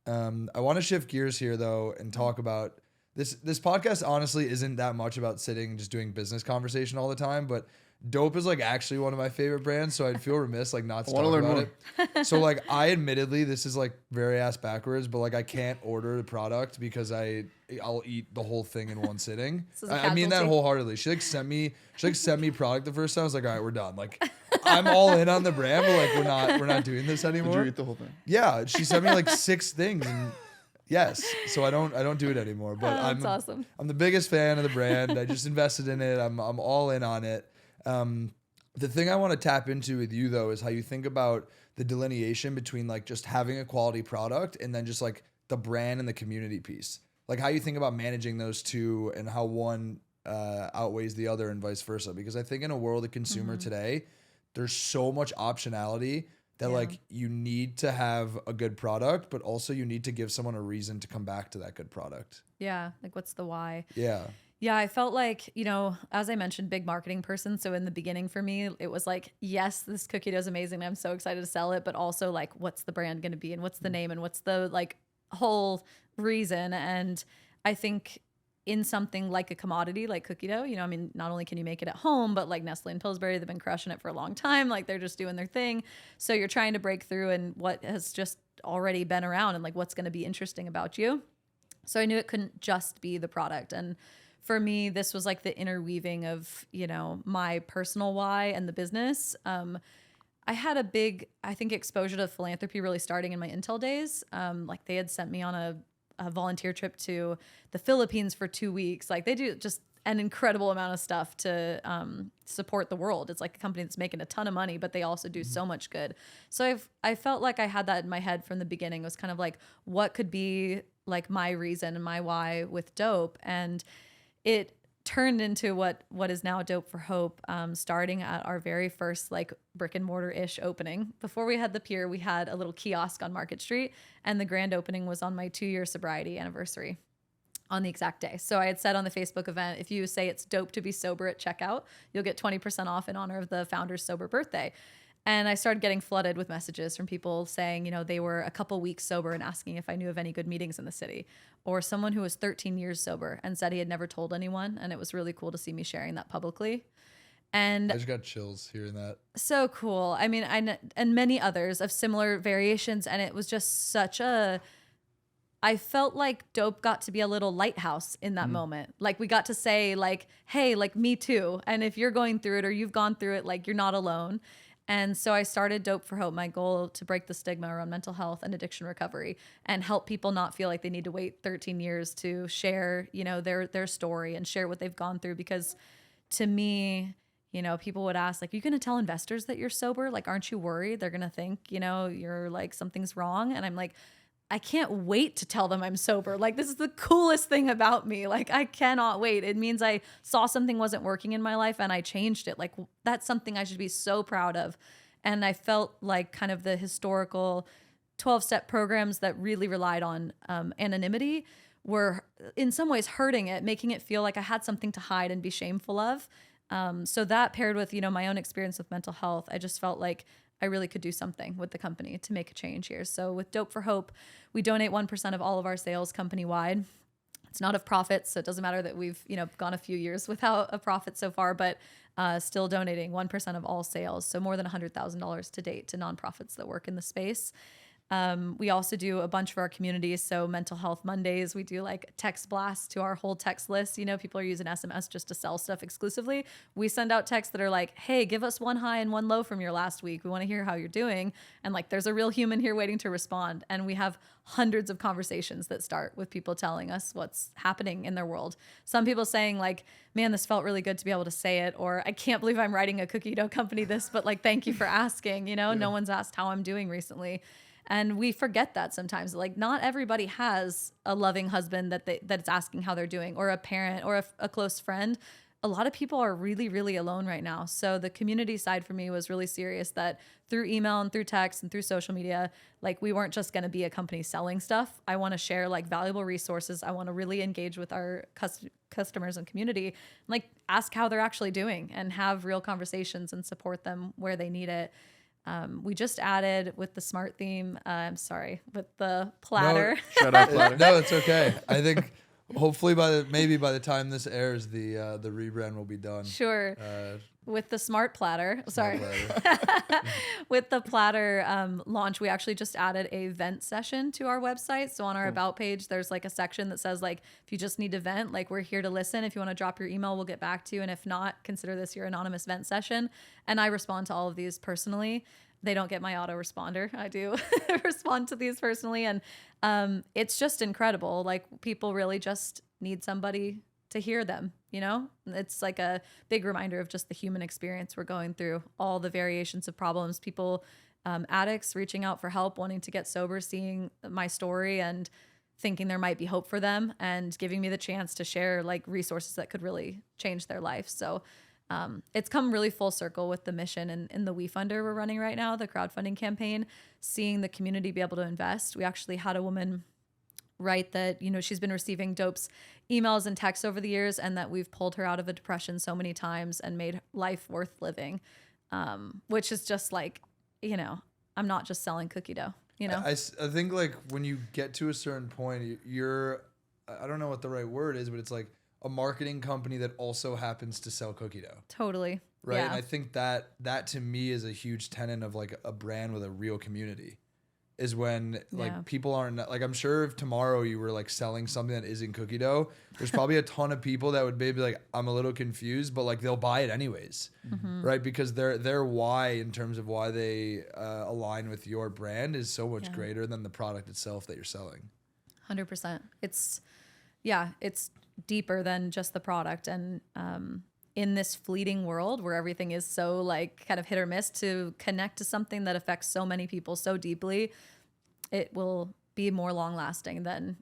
I want to shift gears here though and talk about this podcast. Honestly, isn't that much about sitting and just doing business conversation all the time, but Doughp is like actually one of my favorite brands, so I'd feel remiss like not to talk about it. So like I admittedly, this is like very ass backwards, but like I can't order the product because I'll eat the whole thing in one sitting. I mean that wholeheartedly. She sent me product the first time. I was like, all right, we're done. Like I'm all in on the brand, but like we're not doing this anymore. Did you eat the whole thing? Yeah, she sent me like 6 things and yes, so I don't do it anymore. But that's awesome. I'm the biggest fan of the brand. I just invested in it. I'm all in on it. The thing I want to tap into with you though is how you think about the delineation between like just having a quality product and then just like the brand and the community piece. Like how you think about managing those two and how one outweighs the other and vice versa. Because I think in a world of consumer today, there's so much optionality that like you need to have a good product, but also you need to give someone a reason to come back to that good product. Yeah. Like what's the why? Yeah. Yeah, I felt like, you know, as I mentioned, big marketing person. So in the beginning for me, it was like, yes, this cookie dough is amazing. I'm so excited to sell it. But also like, what's the brand going to be and what's the name and what's the like whole reason? And I think in something like a commodity like cookie dough, you know, I mean, not only can you make it at home, but like Nestle and Pillsbury, they've been crushing it for a long time. Like they're just doing their thing. So you're trying to break through in what has just already been around and like what's going to be interesting about you. So I knew it couldn't just be the product. And for me, this was like the interweaving of, you know, my personal why and the business. I had a big, I think, exposure to philanthropy really starting in my Intel days. Like they had sent me on a volunteer trip to the Philippines for 2 weeks. Like they do just an incredible amount of stuff to support the world. It's like a company that's making a ton of money, but they also do so much good. So I felt like I had that in my head from the beginning. It was kind of like, what could be like my reason and my why with Doughp? And it turned into what is now Doughp for Hope, starting at our very first like brick and mortar-ish opening. Before we had the pier, we had a little kiosk on Market Street, and the grand opening was on my 2-year sobriety anniversary on the exact day. So I had said on the Facebook event, if you say it's Doughp to be sober at checkout, you'll get 20% off in honor of the founder's sober birthday. And I started getting flooded with messages from people saying, you know, they were a couple weeks sober and asking if I knew of any good meetings in the city, or someone who was 13 years sober and said he had never told anyone. And it was really cool to see me sharing that publicly. And I just got chills hearing that. So cool. I mean, and many others of similar variations. And it was just I felt like Doughp got to be a little lighthouse in that moment. Like we got to say like, hey, like me too. And if you're going through it or you've gone through it, like you're not alone. And so I started Doughp for Hope, my goal to break the stigma around mental health and addiction recovery and help people not feel like they need to wait 13 years to share, you know, their story and share what they've gone through. Because to me, you know, people would ask, like, are you going to tell investors that you're sober? Like, aren't you worried? They're going to think, you know, you're like, something's wrong. And I'm like, I can't wait to tell them I'm sober. Like, this is the coolest thing about me. Like, I cannot wait. It means I saw something wasn't working in my life and I changed it. Like, that's something I should be so proud of. And I felt like kind of the historical 12-step programs that really relied on anonymity were in some ways hurting it, making it feel like I had something to hide and be shameful of. So that paired with, my own experience with mental health, I just felt like I really could do something with the company to make a change here. So with Doughp for Hope, we donate 1% of all of our sales company-wide. It's not of profits, so it doesn't matter that we've, gone a few years without a profit so far, but still donating 1% of all sales. So more than $100,000 to date to nonprofits that work in the space. We also do a bunch for our communities. So Mental Health Mondays, we do like text blasts to our whole text list. People are using SMS just to sell stuff exclusively. We send out texts that are like, hey, give us one high and one low from your last week. We want to hear how you're doing. And like, there's a real human here waiting to respond. And we have hundreds of conversations that start with people telling us what's happening in their world. Some people saying like, man, this felt really good to be able to say it. Or I can't believe I'm writing a cookie dough company this, but like, thank you for asking. No one's asked how I'm doing recently. And we forget that sometimes. Like, not everybody has a loving husband that's asking how they're doing, or a parent, or a close friend. A lot of people are really, really alone right now. So the community side for me was really serious, that through email and through text and through social media, like, we weren't just going to be a company selling stuff. I want to share like valuable resources. I want to really engage with our customers and community, like ask how they're actually doing and have real conversations and support them where they need it. We just added with the smart theme, with the platter. No, shut up, platter. No, it's okay. I think hopefully by the time this airs, the rebrand will be done. Sure. With the smart platter, Platter. with the platter launch, we actually just added a vent session to our website. So on our About page, there's like a section that says like, if you just need to vent, like, we're here to listen. If you want to drop your email, we'll get back to you. And if not, consider this your anonymous vent session. And I respond to all of these personally. They don't get my autoresponder. I do respond to these personally. And it's just incredible. Like, people really just need somebody to hear them, It's like a big reminder of just the human experience we're going through, all the variations of problems, people, addicts reaching out for help, wanting to get sober, seeing my story and thinking there might be hope for them, and giving me the chance to share like resources that could really change their life. So it's come really full circle with the mission and in the We Funder we're running right now, the crowdfunding campaign, seeing the community be able to invest. We actually had a woman write that, she's been receiving Doughp's emails and texts over the years, and that we've pulled her out of a depression so many times and made life worth living, which is just like, I'm not just selling cookie dough, I think like when you get to a certain point, you're, I don't know what the right word is, but it's like a marketing company that also happens to sell cookie dough. Totally. Right. Yeah. And I think that to me is a huge tenet of like a brand with a real community, is when like people aren't like, I'm sure if tomorrow you were like selling something that isn't cookie dough, there's probably a ton of people that would maybe like, I'm a little confused, but like they'll buy it anyways. Mm-hmm. Right. Because their why in terms of why they align with your brand is so much greater than the product itself that you're selling. 100%. It's deeper than just the product. And in this fleeting world where everything is so like kind of hit or miss, to connect to something that affects so many people so deeply, it will be more long lasting than,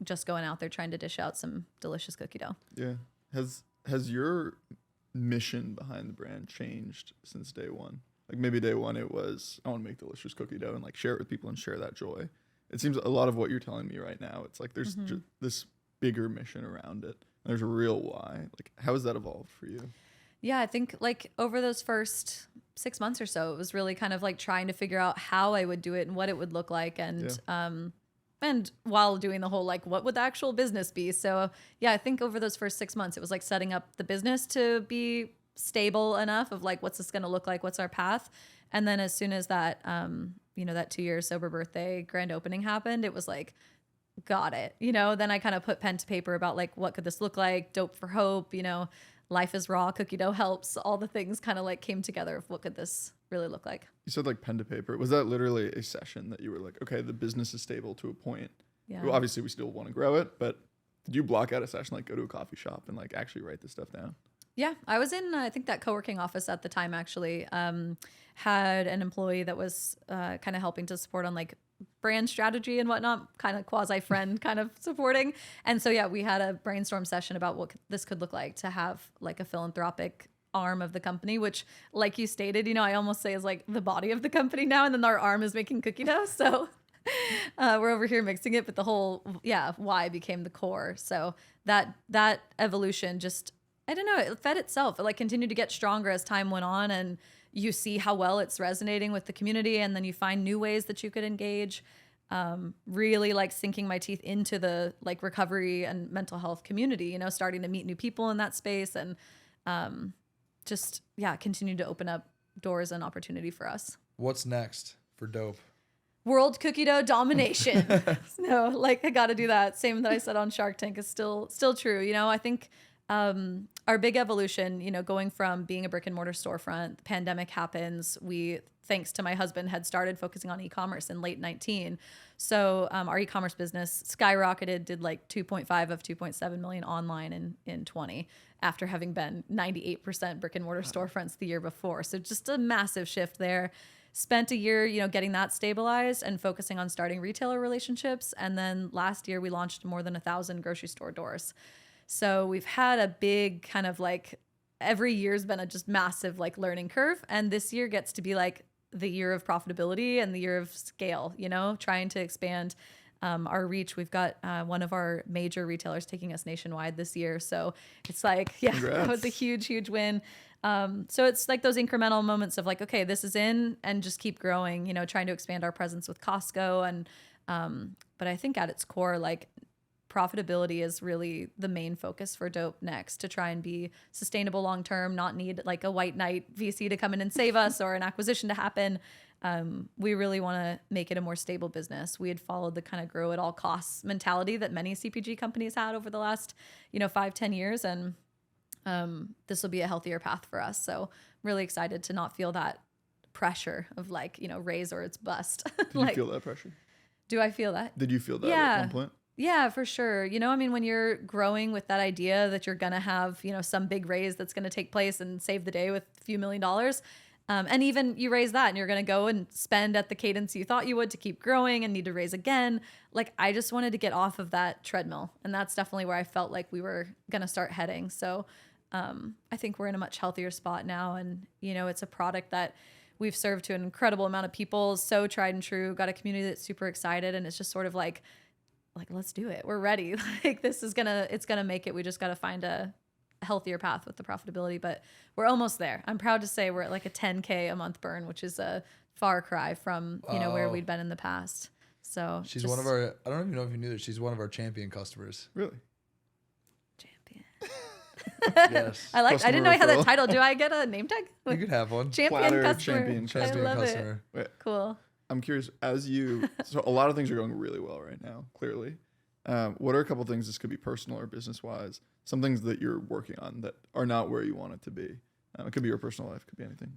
just going out there trying to dish out some delicious cookie dough. Yeah. Has your mission behind the brand changed since day one? Like, maybe day one it was, I want to make delicious cookie dough and like share it with people and share that joy. It seems a lot of what you're telling me right now, it's like there's just this bigger mission around it. There's a real why. Like, how has that evolved for you? Yeah, I think like over those first 6 months or so, it was really kind of like trying to figure out how I would do it and what it would look like. And while doing the whole, like, what would the actual business be? So yeah, I think over those first 6 months, it was like setting up the business to be stable enough of like, what's this going to look like? What's our path? And then as soon as that, that 2-year sober birthday grand opening happened, it was like, got it. Then I kind of put pen to paper about like, what could this look like? Doughp for Hope, life is raw, cookie dough helps. All the things kind of like came together of what could this really look like. You said like pen to paper. Was that literally a session that you were like, okay, the business is stable to a point? Yeah. Well, obviously we still want to grow it, but did you block out a session, like go to a coffee shop and like actually write this stuff down? Yeah, I was in, I think that co-working office at the time actually, had an employee that was kind of helping to support on like brand strategy and whatnot, kind of quasi friend kind of supporting. And so, yeah, we had a brainstorm session about what this could look like to have like a philanthropic arm of the company, which, like you stated, I almost say is like the body of the company now. And then our arm is making cookie dough. So we're over here mixing it, but the whole, why became the core. So that evolution just, I don't know, it fed itself. It like continued to get stronger as time went on, and you see how well it's resonating with the community, and then you find new ways that you could engage. Really like sinking my teeth into the like recovery and mental health community, starting to meet new people in that space, and continue to open up doors and opportunity for us. What's next for Doughp? World cookie dough domination. No, like I got to do that. Same that I said on Shark Tank is still true. I think our big evolution, going from being a brick and mortar storefront, the pandemic happens. We, thanks to my husband, had started focusing on e-commerce in late 19. So our e-commerce business skyrocketed, did like 2.5 of 2.7 million online in 20, after having been 98% brick and mortar storefronts the year before. So just a massive shift there. Spent a year, getting that stabilized and focusing on starting retailer relationships. And then last year we launched more than 1,000 grocery store doors. So we've had a big kind of like, every year's been a just massive like learning curve. And this year gets to be like the year of profitability and the year of scale, trying to expand our reach. We've got one of our major retailers taking us nationwide this year. So it's like, Congrats. That was a huge, huge win. So it's like those incremental moments of like, okay, this is in, and just keep growing, trying to expand our presence with Costco. And, but I think at its core, like, profitability is really the main focus for Doughp next, to try and be sustainable long-term, not need like a white knight VC to come in and save us or an acquisition to happen. We really want to make it a more stable business. We had followed the kind of grow at all costs mentality that many CPG companies had over the last, 5-10 years. And this will be a healthier path for us. So really excited to not feel that pressure of like, raise or it's bust. Did you feel that pressure? Do I feel that? Did you feel that at one point? Yeah, for sure. When you're growing with that idea that you're going to have, some big raise that's going to take place and save the day with a few $1 million. And even you raise that and you're going to go and spend at the cadence you thought you would to keep growing and need to raise again. Like, I just wanted to get off of that treadmill. And that's definitely where I felt like we were going to start heading. So I think we're in a much healthier spot now. And, it's a product that we've served to an incredible amount of people. So tried and true, got a community that's super excited. And it's just sort of like, let's do it. We're ready. Like, it's gonna make it. We just got to find a healthier path with the profitability, but we're almost there. I'm proud to say we're at like a 10K a month burn, which is a far cry from, where we'd been in the past. So she's one of our, I don't even know if you knew that, she's one of our champion customers. Really? Champion. Yes. I didn't know I had that title. Do I get a name tag? You could have one. Champion customer. Champion I love customer. it. Wait, Cool. I'm curious, so a lot of things are going really well right now, clearly. What are a couple things, this could be personal or business-wise, some things that you're working on that are not where you want it to be? It could be your personal life, it could be anything.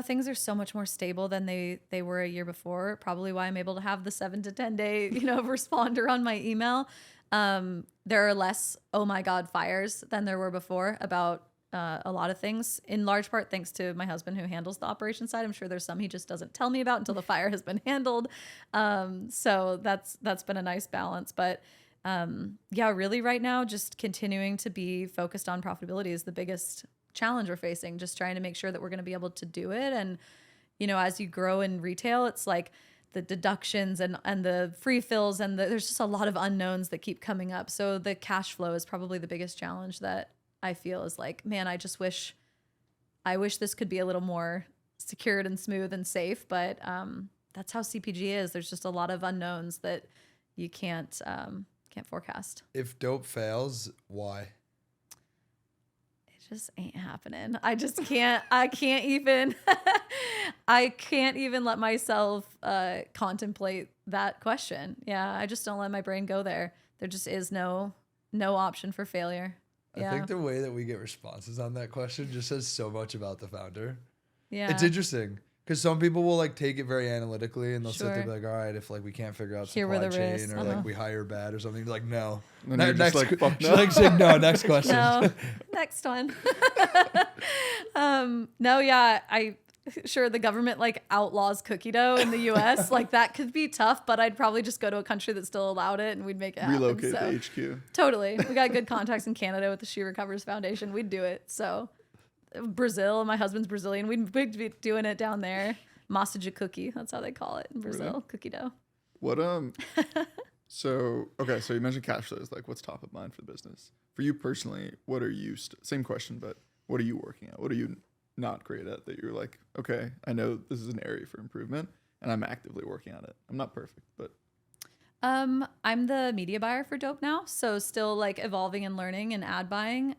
Things are so much more stable than they were a year before. Probably why I'm able to have the 7 to 10 day, responder on my email. There are less, oh my God, fires than there were before about a lot of things, in large part thanks to my husband who handles the operation side. I'm sure there's some he just doesn't tell me about until the fire has been handled. So that's been a nice balance. But really right now, just continuing to be focused on profitability is the biggest challenge we're facing, just trying to make sure that we're going to be able to do it. And, as you grow in retail, it's like the deductions and the free fills and there's just a lot of unknowns that keep coming up. So the cash flow is probably the biggest challenge that I feel is like, man, I wish this could be a little more secured and smooth and safe. But that's how CPG is. There's just a lot of unknowns that you can't forecast. If Doughp fails, why? It just ain't happening. I just can't. I can't even let myself contemplate that question. Yeah, I just don't let my brain go there. There just is no option for failure. I think the way that we get responses on that question just says so much about the founder. Yeah. It's interesting because some people will like take it very analytically and they'll sit there and Sure. be like, all right, if like we can't figure out Here were supply the chain risks. or like we hire bad or something, like no. And you're just like, fuck no. Like, say, no, next question. No, next one. I sure the government like outlaws cookie dough in the US. Like that could be tough, but I'd probably just go to a country that still allowed it and we'd make it happen. Relocate to HQ. Totally. We got good contacts in Canada with the She Recovers Foundation. We'd do it. So Brazil, my husband's Brazilian. We'd be doing it down there. Massa de cookie. That's how they call it in Brazil. Really? Cookie dough. What, so you mentioned cash flows, like what's top of mind for the business? For you personally, what are you, same question, but what are you working at? What are you not great at that you're like, okay, I know this is an area for improvement and I'm actively working on it. I'm not perfect, but. I'm the media buyer for Doughp now. So still like evolving and learning and ad buying.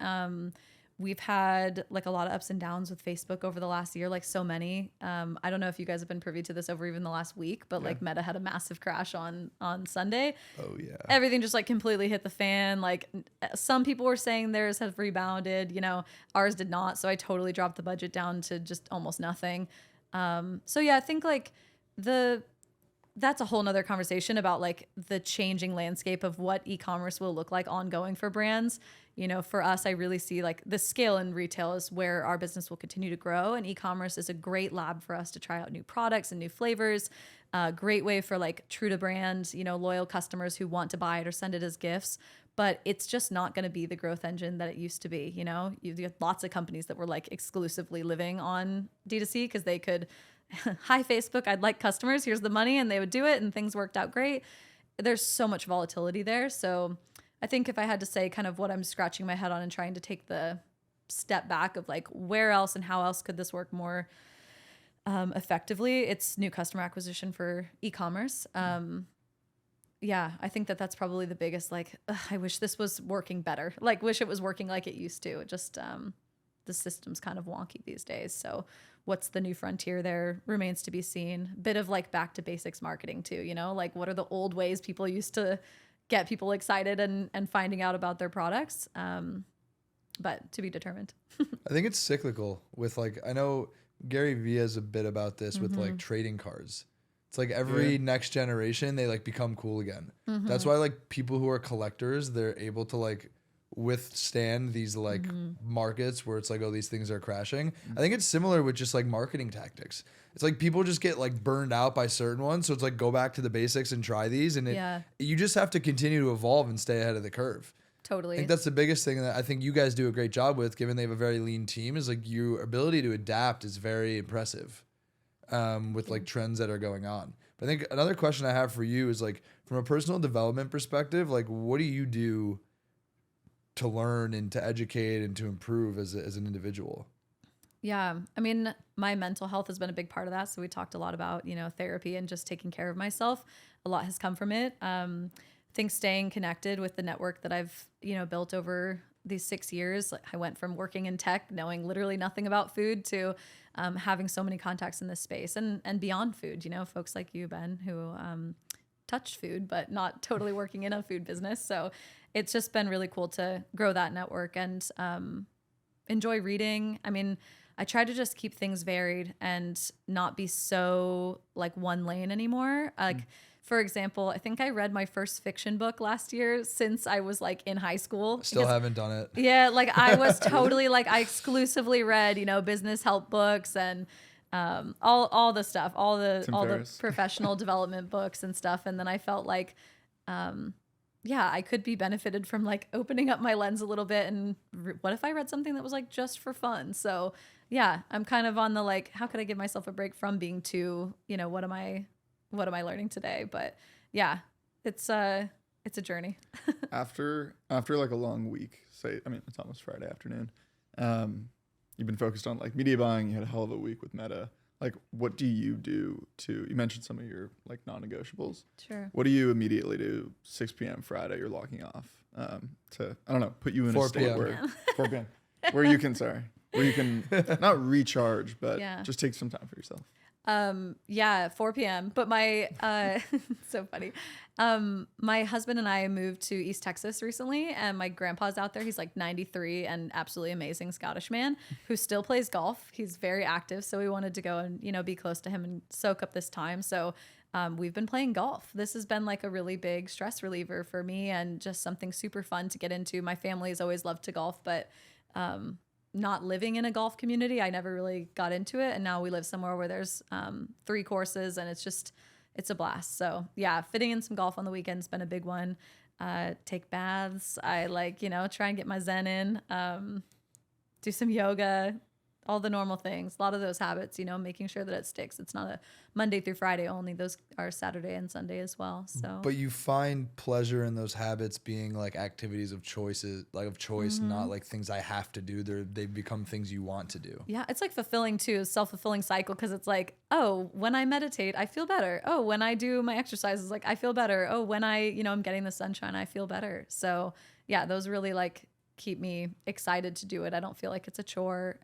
We've had like a lot of ups and downs with Facebook over the last year, like so many. I don't know if you guys have been privy to this over even the last week, but like Meta had a massive crash on Sunday. Oh yeah. Everything just like completely hit the fan. Like some people were saying theirs have rebounded, you know, ours did not. So I totally dropped the budget down to just almost nothing. So yeah, I think like that's a whole nother conversation about like the changing landscape of what e-commerce will look like ongoing for brands. You know, for us, I really see like the scale in retail is where our business will continue to grow. And e-commerce is a great lab for us to try out new products and new flavors. Great way for like true to brand, you know, loyal customers who want to buy it or send it as gifts. But it's just not going to be the growth engine that it used to be. You know, you have lots of companies that were like exclusively living on D2C because they could, hi, Facebook, I'd like customers. Here's the money. And they would do it and things worked out great. There's so much volatility there. So I think if I had to say kind of what I'm scratching my head on and trying to take the step back of like where else and how else could this work more effectively, it's new customer acquisition for e-commerce. Yeah, I think that's probably the biggest, like, I wish this was working better. Like, wish it was working like it used to. It just, the system's kind of wonky these days. So what's the new frontier there remains to be seen. Bit of like back to basics marketing too, you know, like what are the old ways people used to get people excited and finding out about their products. But to be determined. I think it's cyclical with like, I know Gary Vee has a bit about this with like trading cards. It's like every next generation, they like become cool again. That's why like people who are collectors, they're able to like withstand these like markets where it's like, oh, these things are crashing. I think it's similar with just like marketing tactics. It's like people just get like burned out by certain ones. So it's like, go back to the basics and try these. And you just have to continue to evolve and stay ahead of the curve. Totally. I think that's the biggest thing that I think you guys do a great job with, given they have a very lean team, is like your ability to adapt is very impressive with like trends that are going on. But I think another question I have for you is like, from a personal development perspective, like what do you do to learn and to educate and to improve as an individual? Yeah. I mean, my mental health has been a big part of that. So we talked a lot about, you know, therapy and just taking care of myself. A lot has come from it. I think staying connected with the network that I've, you know, built over these 6 years. I went from working in tech, knowing literally nothing about food, to having so many contacts in this space and beyond food, you know, folks like you, Ben, who touched food, but not totally working in a food business. So it's just been really cool to grow that network and enjoy reading. I mean, I try to just keep things varied and not be so like one lane anymore. Like, for example, I think I read my first fiction book last year since I was like in high school. Still haven't done it. Yeah, like I was totally like, I exclusively read, you know, business help books and all the stuff, all the professional development books and stuff. And then I felt like, yeah, I could be benefited from like opening up my lens a little bit. And what if I read something that was like just for fun? So yeah, I'm kind of on the like, how could I give myself a break from being too, you know, what am I learning today? But yeah, it's a journey. after like a long week, say, I mean, it's almost Friday afternoon. You've been focused on like media buying. You had a hell of a week with Meta. Like, what do you do you mentioned some of your like non-negotiables. Sure. What do you immediately do 6 p.m. Friday? You're locking off to, I don't know, put you in a state where 4 p.m. where you can not recharge, but just take some time for yourself. Yeah, 4 p.m. But my, so funny. My husband and I moved to East Texas recently, and my grandpa's out there. He's like 93 and absolutely amazing Scottish man who still plays golf. He's very active. So we wanted to go and, you know, be close to him and soak up this time. So, we've been playing golf. This has been like a really big stress reliever for me and just something super fun to get into. My family has always loved to golf, but, not living in a golf community, I never really got into it. And now we live somewhere where there's 3 courses, and it's a blast. So yeah, fitting in some golf on the weekend's been a big one. Take baths. I try and get my Zen in, do some yoga, all the normal things, a lot of those habits, making sure that it sticks. It's not a Monday through Friday only. Those are Saturday and Sunday as well. So, but you find pleasure in those habits being like activities of choice, not like things I have to do. They become things you want to do. Yeah. It's like fulfilling too, self-fulfilling cycle. Cause it's like, oh, when I meditate, I feel better. Oh, when I do my exercises, like I feel better. Oh, when I'm getting the sunshine, I feel better. So yeah, those really like keep me excited to do it. I don't feel like it's a chore.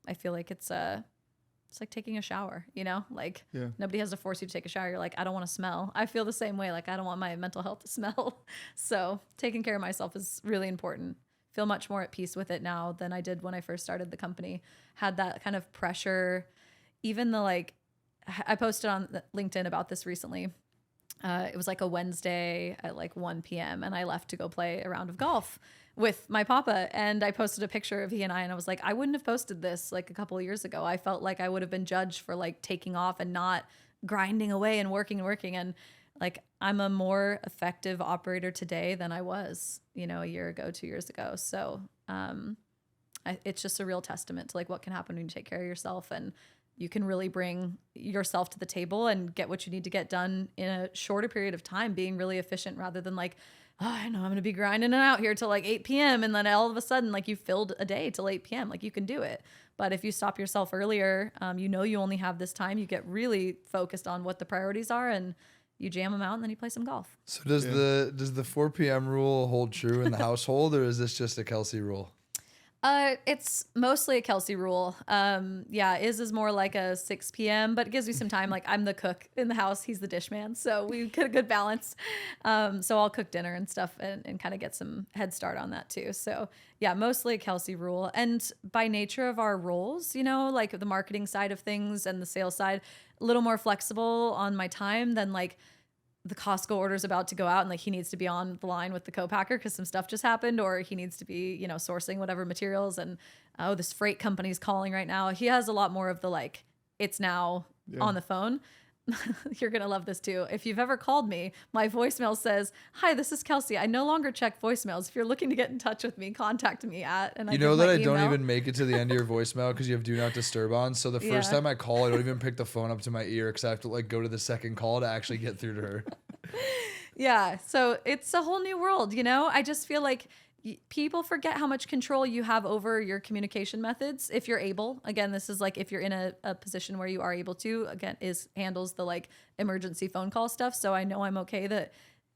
I feel like it's like taking a shower, nobody has to force you to take a shower. You're like, I don't want to smell. I feel the same way. Like I don't want my mental health to smell. So taking care of myself is really important. Feel much more at peace with it now than I did when I first started the company. Had that kind of pressure. Even I posted on LinkedIn about this recently. It was like a Wednesday at like 1 p.m. and I left to go play a round of golf with my papa. And I posted a picture of he and I was like, I wouldn't have posted this like a couple of years ago. I felt like I would have been judged for like taking off and not grinding away and working. And like, I'm a more effective operator today than I was, a year ago, 2 years ago. So, it's just a real testament to like what can happen when you take care of yourself, and you can really bring yourself to the table and get what you need to get done in a shorter period of time, being really efficient rather than like, oh, I know I'm going to be grinding it out here till like 8 p.m. And then all of a sudden, like you filled a day till 8 p.m. Like you can do it. But if you stop yourself earlier, you only have this time, you get really focused on what the priorities are and you jam them out and then you play some golf. So does the 4 p.m. rule hold true in the household, or is this just a Kelsey rule? It's mostly a Kelsey rule. Is more like a 6 p.m., but it gives me some time. Like I'm the cook in the house. He's the dish man. So we get a good balance. So I'll cook dinner and stuff and kind of get some head start on that too. So yeah, mostly a Kelsey rule. And by nature of our roles, like the marketing side of things and the sales side, a little more flexible on my time than like the Costco order is about to go out and like he needs to be on the line with the co-packer because some stuff just happened, or he needs to be, sourcing whatever materials, and this freight company's calling right now. He has a lot more of the like, it's now on the phone. You're going to love this too. If you've ever called me, my voicemail says, "Hi, this is Kelsey. I no longer check voicemails. If you're looking to get in touch with me, contact me at," and I don't even make it to the end of your voicemail because you have do not disturb on. So the first time I call, I don't even pick the phone up to my ear because I have to like go to the second call to actually get through to her. Yeah. So it's a whole new world, I just feel like people forget how much control you have over your communication methods. If you're able, again, this is like, if you're in a position where you are able to, again, handles the like emergency phone call stuff. So I know I'm okay that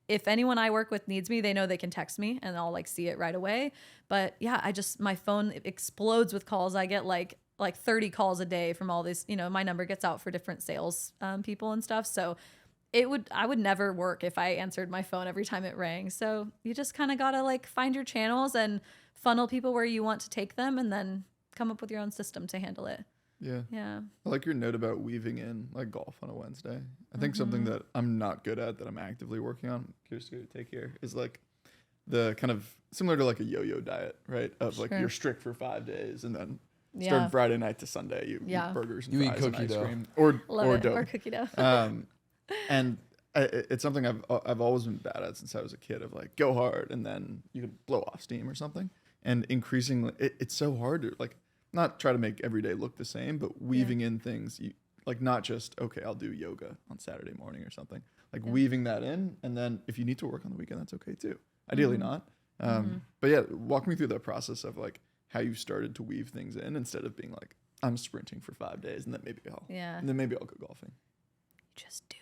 if anyone I work with needs me, they know they can text me and I'll like see it right away. But yeah, my phone explodes with calls. I get like 30 calls a day from all these, my number gets out for different sales people and stuff. So I would never work if I answered my phone every time it rang. So you just kind of got to like find your channels and funnel people where you want to take them and then come up with your own system to handle it. Yeah. Yeah. I like your note about weaving in like golf on a Wednesday. I think something that I'm not good at that I'm actively working on, curious to take here, is like the kind of similar to like a yo-yo diet, right? Of like you're strict for 5 days and then starting Friday night to Sunday, you eat burgers and fries and ice cream or dough. Or cookie dough. And it's something I've always been bad at since I was a kid, of like go hard and then you can blow off steam or something. And increasingly, it's so hard to like not try to make every day look the same, but weaving in things like not just, okay, I'll do yoga on Saturday morning or something, like weaving that in. And then if you need to work on the weekend, that's okay too. Ideally not. But yeah, walk me through that process of like how you started to weave things in instead of being like, I'm sprinting for 5 days and then maybe I'll go golfing. Just do it.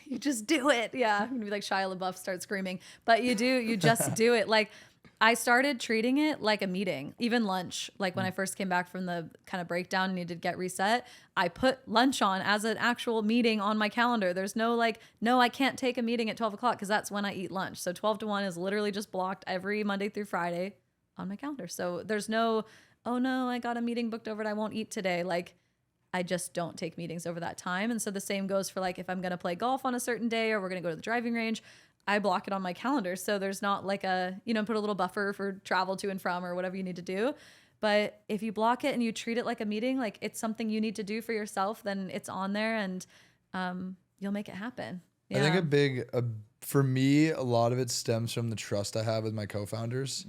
You just do it. Yeah. I'm gonna be like Shia LaBeouf, start screaming, but you just do it. Like I started treating it like a meeting, even lunch. Like when I first came back from the kind of breakdown and needed to get reset, I put lunch on as an actual meeting on my calendar. There's no like, no, I can't take a meeting at 12 o'clock because that's when I eat lunch. So 12 to 1 is literally just blocked every Monday through Friday on my calendar. So there's no, oh no, I got a meeting booked over it, I won't eat today. Like I just don't take meetings over that time. And so the same goes for like, if I'm going to play golf on a certain day or we're going to go to the driving range, I block it on my calendar. So there's not like put a little buffer for travel to and from or whatever you need to do. But if you block it and you treat it like a meeting, like it's something you need to do for yourself, then it's on there and you'll make it happen. I think for me, a lot of it stems from the trust I have with my co-founders.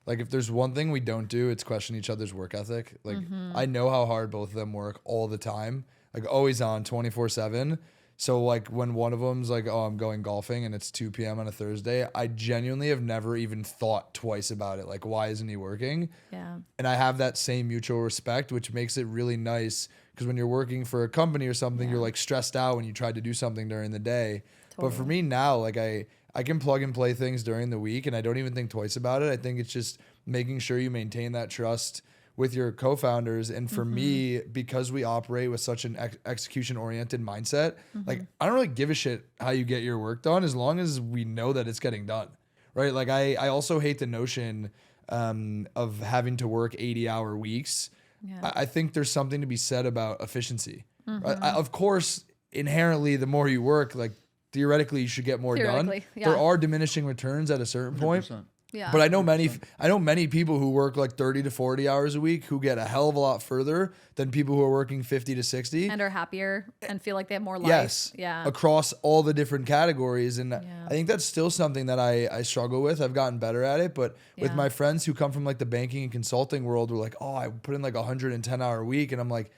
Like if there's one thing we don't do, it's question each other's work ethic. Like I know how hard both of them work all the time, like always on 24/7. So like when one of them's like, oh, I'm going golfing and it's 2 p.m. on a Thursday, I genuinely have never even thought twice about it. Like, why isn't he working? Yeah. And I have that same mutual respect, which makes it really nice because when you're working for a company or something, you're like stressed out when you try to do something during the day. Totally. But for me now, like I can plug and play things during the week and I don't even think twice about it. I think it's just making sure you maintain that trust with your co-founders. And for me, because we operate with such an execution-oriented mindset, like I don't really give a shit how you get your work done as long as we know that it's getting done, right? Like I also hate the notion of having to work 80-hour weeks. Yeah. I think there's something to be said about efficiency. Right? Of course, inherently, the more you work, like theoretically, you should get more done. Yeah. There are diminishing returns at a certain 100%. Point. Yeah. But I know many people who work like 30 to 40 hours a week who get a hell of a lot further than people who are working 50 to 60 and are happier and feel like they have more life. Yes. Yeah. Across all the different categories. And I think that's still something that I struggle with. I've gotten better at it, but with my friends who come from like the banking and consulting world, we're like, oh, I put in like 110-hour week. And I'm like,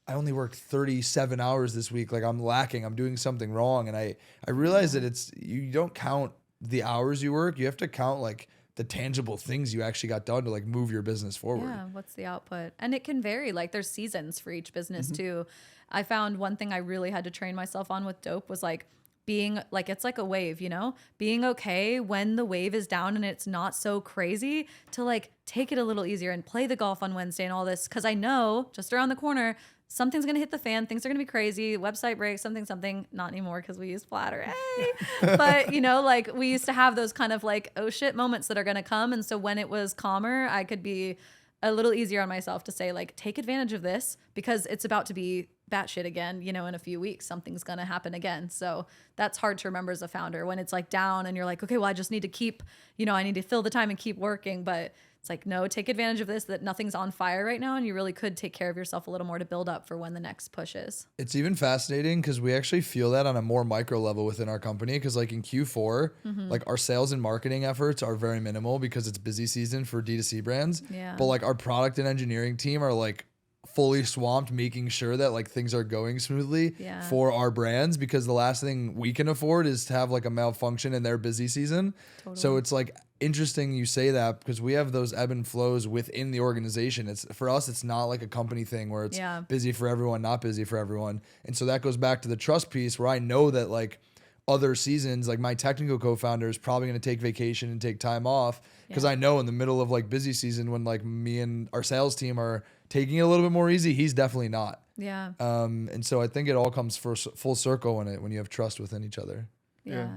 I only worked 37 hours this week. Like I'm lacking, I'm doing something wrong. And I realize that you don't count the hours you work. You have to count like the tangible things you actually got done to like move your business forward. Yeah, what's the output? And it can vary. Like there's seasons for each business too. I found one thing I really had to train myself on with Doughp was like being like, it's like a wave, you know, being okay when the wave is down and it's not so crazy to like take it a little easier and play the golf on Wednesday and all this. Cause I know just around the corner, something's going to hit the fan. Things are going to be crazy. Website breaks, something. Not anymore because we use Flatter. Hey. But, you know, like we used to have those kind of like, oh shit moments that are going to come. And so when it was calmer, I could be a little easier on myself to say like, take advantage of this because it's about to be batshit again, you know, in a few weeks, something's going to happen again. So that's hard to remember as a founder when it's like down and you're like, okay, well, I just need to keep, you know, I need to fill the time and keep working. But it's like, no, take advantage of this, that nothing's on fire right now. And you really could take care of yourself a little more to build up for when the next push is. It's even fascinating because we actually feel that on a more micro level within our company. Because like in Q4, like our sales and marketing efforts are very minimal because it's busy season for D2C brands. Yeah. But like our product and engineering team are like fully swamped making sure that like things are going smoothly for our brands because the last thing we can afford is to have like a malfunction in their busy season. Totally. So it's like interesting you say that because we have those ebb and flows within the organization. It's for us, it's not like a company thing where it's busy for everyone, not busy for everyone. And so that goes back to the trust piece where I know that like other seasons, like my technical co-founder is probably going to take vacation and take time off because I know in the middle of like busy season when like me and our sales team are taking it a little bit more easy, he's definitely not. Yeah. And so I think it all comes full circle when you have trust within each other. Yeah.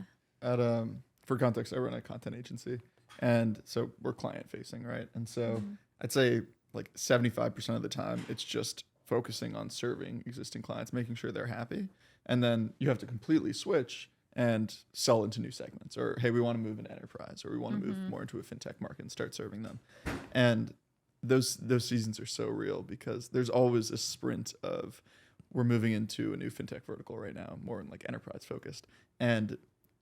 For context, I run a content agency, and so we're client facing, right? And so I'd say like 75% of the time, it's just focusing on serving existing clients, making sure they're happy, and then you have to completely switch and sell into new segments, or hey, we want to move into enterprise, or we want to move more into a fintech market and start serving them, and those seasons are so real because there's always a sprint of we're moving into a new fintech vertical right now, more in like enterprise focused. And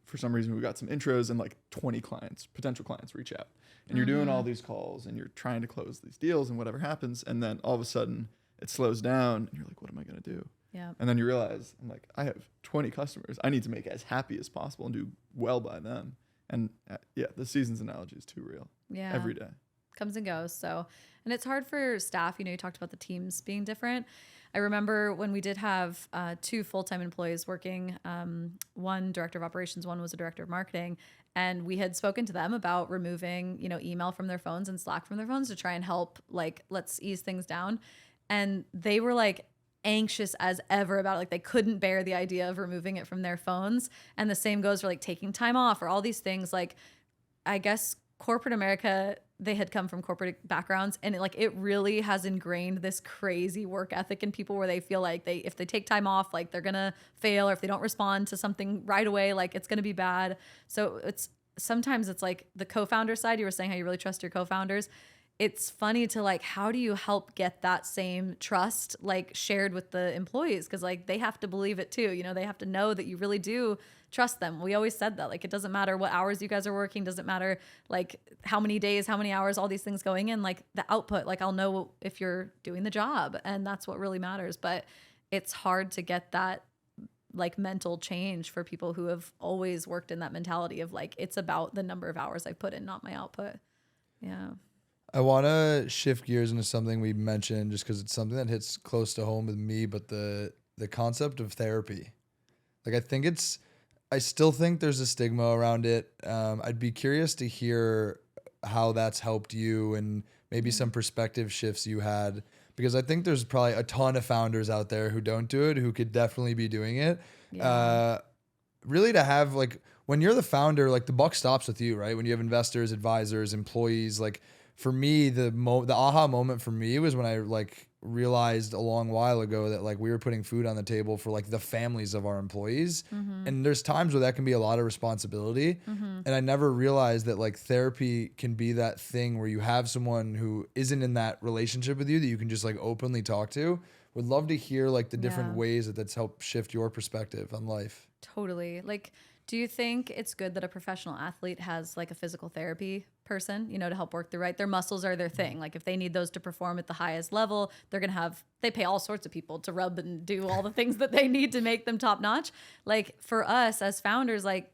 for some reason we got some intros and like 20 potential clients reach out and you're doing all these calls and you're trying to close these deals and whatever happens. And then all of a sudden it slows down and you're like, what am I going to do? Yeah. And then you realize I'm like, I have 20 customers. I need to make as happy as possible and do well by them. And the seasons analogy is too real. Yeah. Every day. Comes and goes. So, and it's hard for staff, you know, you talked about the teams being different. I remember when we did have 2 full-time employees working, one director of operations, one was a director of marketing. And we had spoken to them about removing, you know, email from their phones and Slack from their phones to try and help, like, let's ease things down. And they were like anxious as ever about it. Like they couldn't bear the idea of removing it from their phones. And the same goes for like taking time off or all these things. Like, I guess corporate America, they had come from corporate backgrounds and it really has ingrained this crazy work ethic in people where they feel like if they take time off, like they're going to fail, or if they don't respond to something right away, like it's going to be bad. So sometimes it's like the co-founder side, you were saying how you really trust your co-founders. it's funny to like, how do you help get that same trust like shared with the employees? Cause like they have to believe it too. You know, they have to know that you really do trust them. We always said that, like, it doesn't matter what hours you guys are working, doesn't matter like how many days, how many hours, all these things going in, like the output, like I'll know if you're doing the job, and that's what really matters. But it's hard to get that like mental change for people who have always worked in that mentality of like, it's about the number of hours I put in, not my output. Yeah. I want to shift gears into something we mentioned just because it's something that hits close to home with me, but the concept of therapy. Like, I still think there's a stigma around it. I'd be curious to hear how that's helped you and maybe some perspective shifts you had, because I think there's probably a ton of founders out there who don't do it, who could definitely be doing it. Yeah. Really to have, like, when you're the founder, like the buck stops with you, right? When you have investors, advisors, employees, like, for me, the aha moment for me was when I like realized a long while ago that like we were putting food on the table for like the families of our employees. And there's times where that can be a lot of responsibility. And I never realized that like therapy can be that thing where you have someone who isn't in that relationship with you that you can just like openly talk to. Would love to hear like the different ways that that's helped shift your perspective on life. Totally. Like, do you think it's good that a professional athlete has like a physical therapy person, you know, to help work through, right? Their muscles are their thing. Like if they need those to perform at the highest level, they pay all sorts of people to rub and do all the things that they need to make them top notch. Like for us as founders, like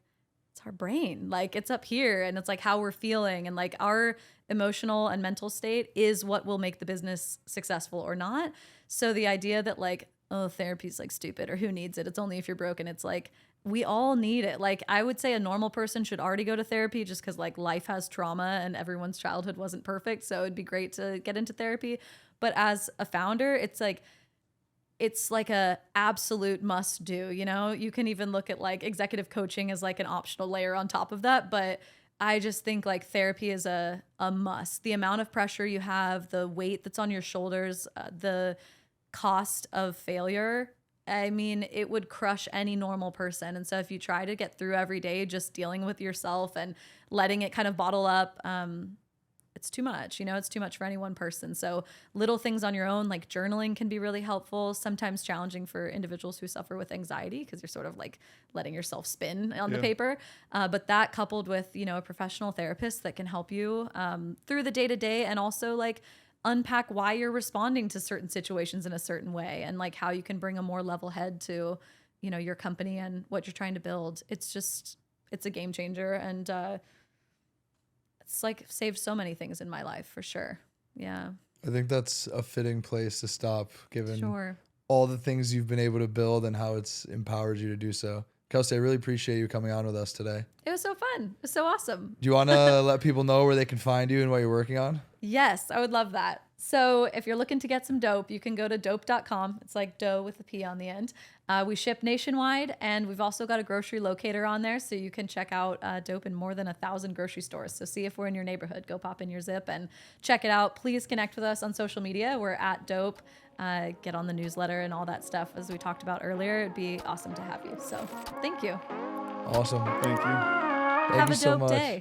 it's our brain, like it's up here, and it's like how we're feeling, and like our emotional and mental state is what will make the business successful or not. So the idea that like, oh, therapy's like stupid or who needs it? It's only if you're broken. It's like, we all need it. Like I would say a normal person should already go to therapy just because like life has trauma and everyone's childhood wasn't perfect. So it'd be great to get into therapy. But as a founder, it's like a absolute must do, you know? You can even look at like executive coaching as like an optional layer on top of that. But I just think like therapy is a must. The amount of pressure you have, the weight that's on your shoulders, the cost of failure, I mean, it would crush any normal person. And so if you try to get through every day just dealing with yourself and letting it kind of bottle up, it's too much. You know, it's too much for any one person. So little things on your own, like journaling, can be really helpful. Sometimes challenging for individuals who suffer with anxiety because you're sort of like letting yourself spin on the paper. But that coupled with, you know, a professional therapist that can help you through the day-to-day, and also like unpack why you're responding to certain situations in a certain way, and like how you can bring a more level head to, you know, your company and what you're trying to build. It's a game changer, and it's like saved so many things in my life for sure. Yeah. I think that's a fitting place to stop, given Sure. all the things you've been able to build and how it's empowered you to do so. Kelsey, I really appreciate you coming on with us today. It was so fun. It was so awesome. Do you want to let people know where they can find you and what you're working on? Yes, I would love that. So if you're looking to get some dope, you can go to doughp.com. It's like dough with a P on the end. We ship nationwide, and we've also got a grocery locator on there, so you can check out dope in more than 1,000 grocery stores. So see if we're in your neighborhood. Go pop in your zip and check it out. Please connect with us on social media. We're at Doughp. Get on the newsletter and all that stuff, as we talked about earlier. It'd be awesome to have you. So thank you. Awesome. Thank you. Thank Have you a so dope much. day.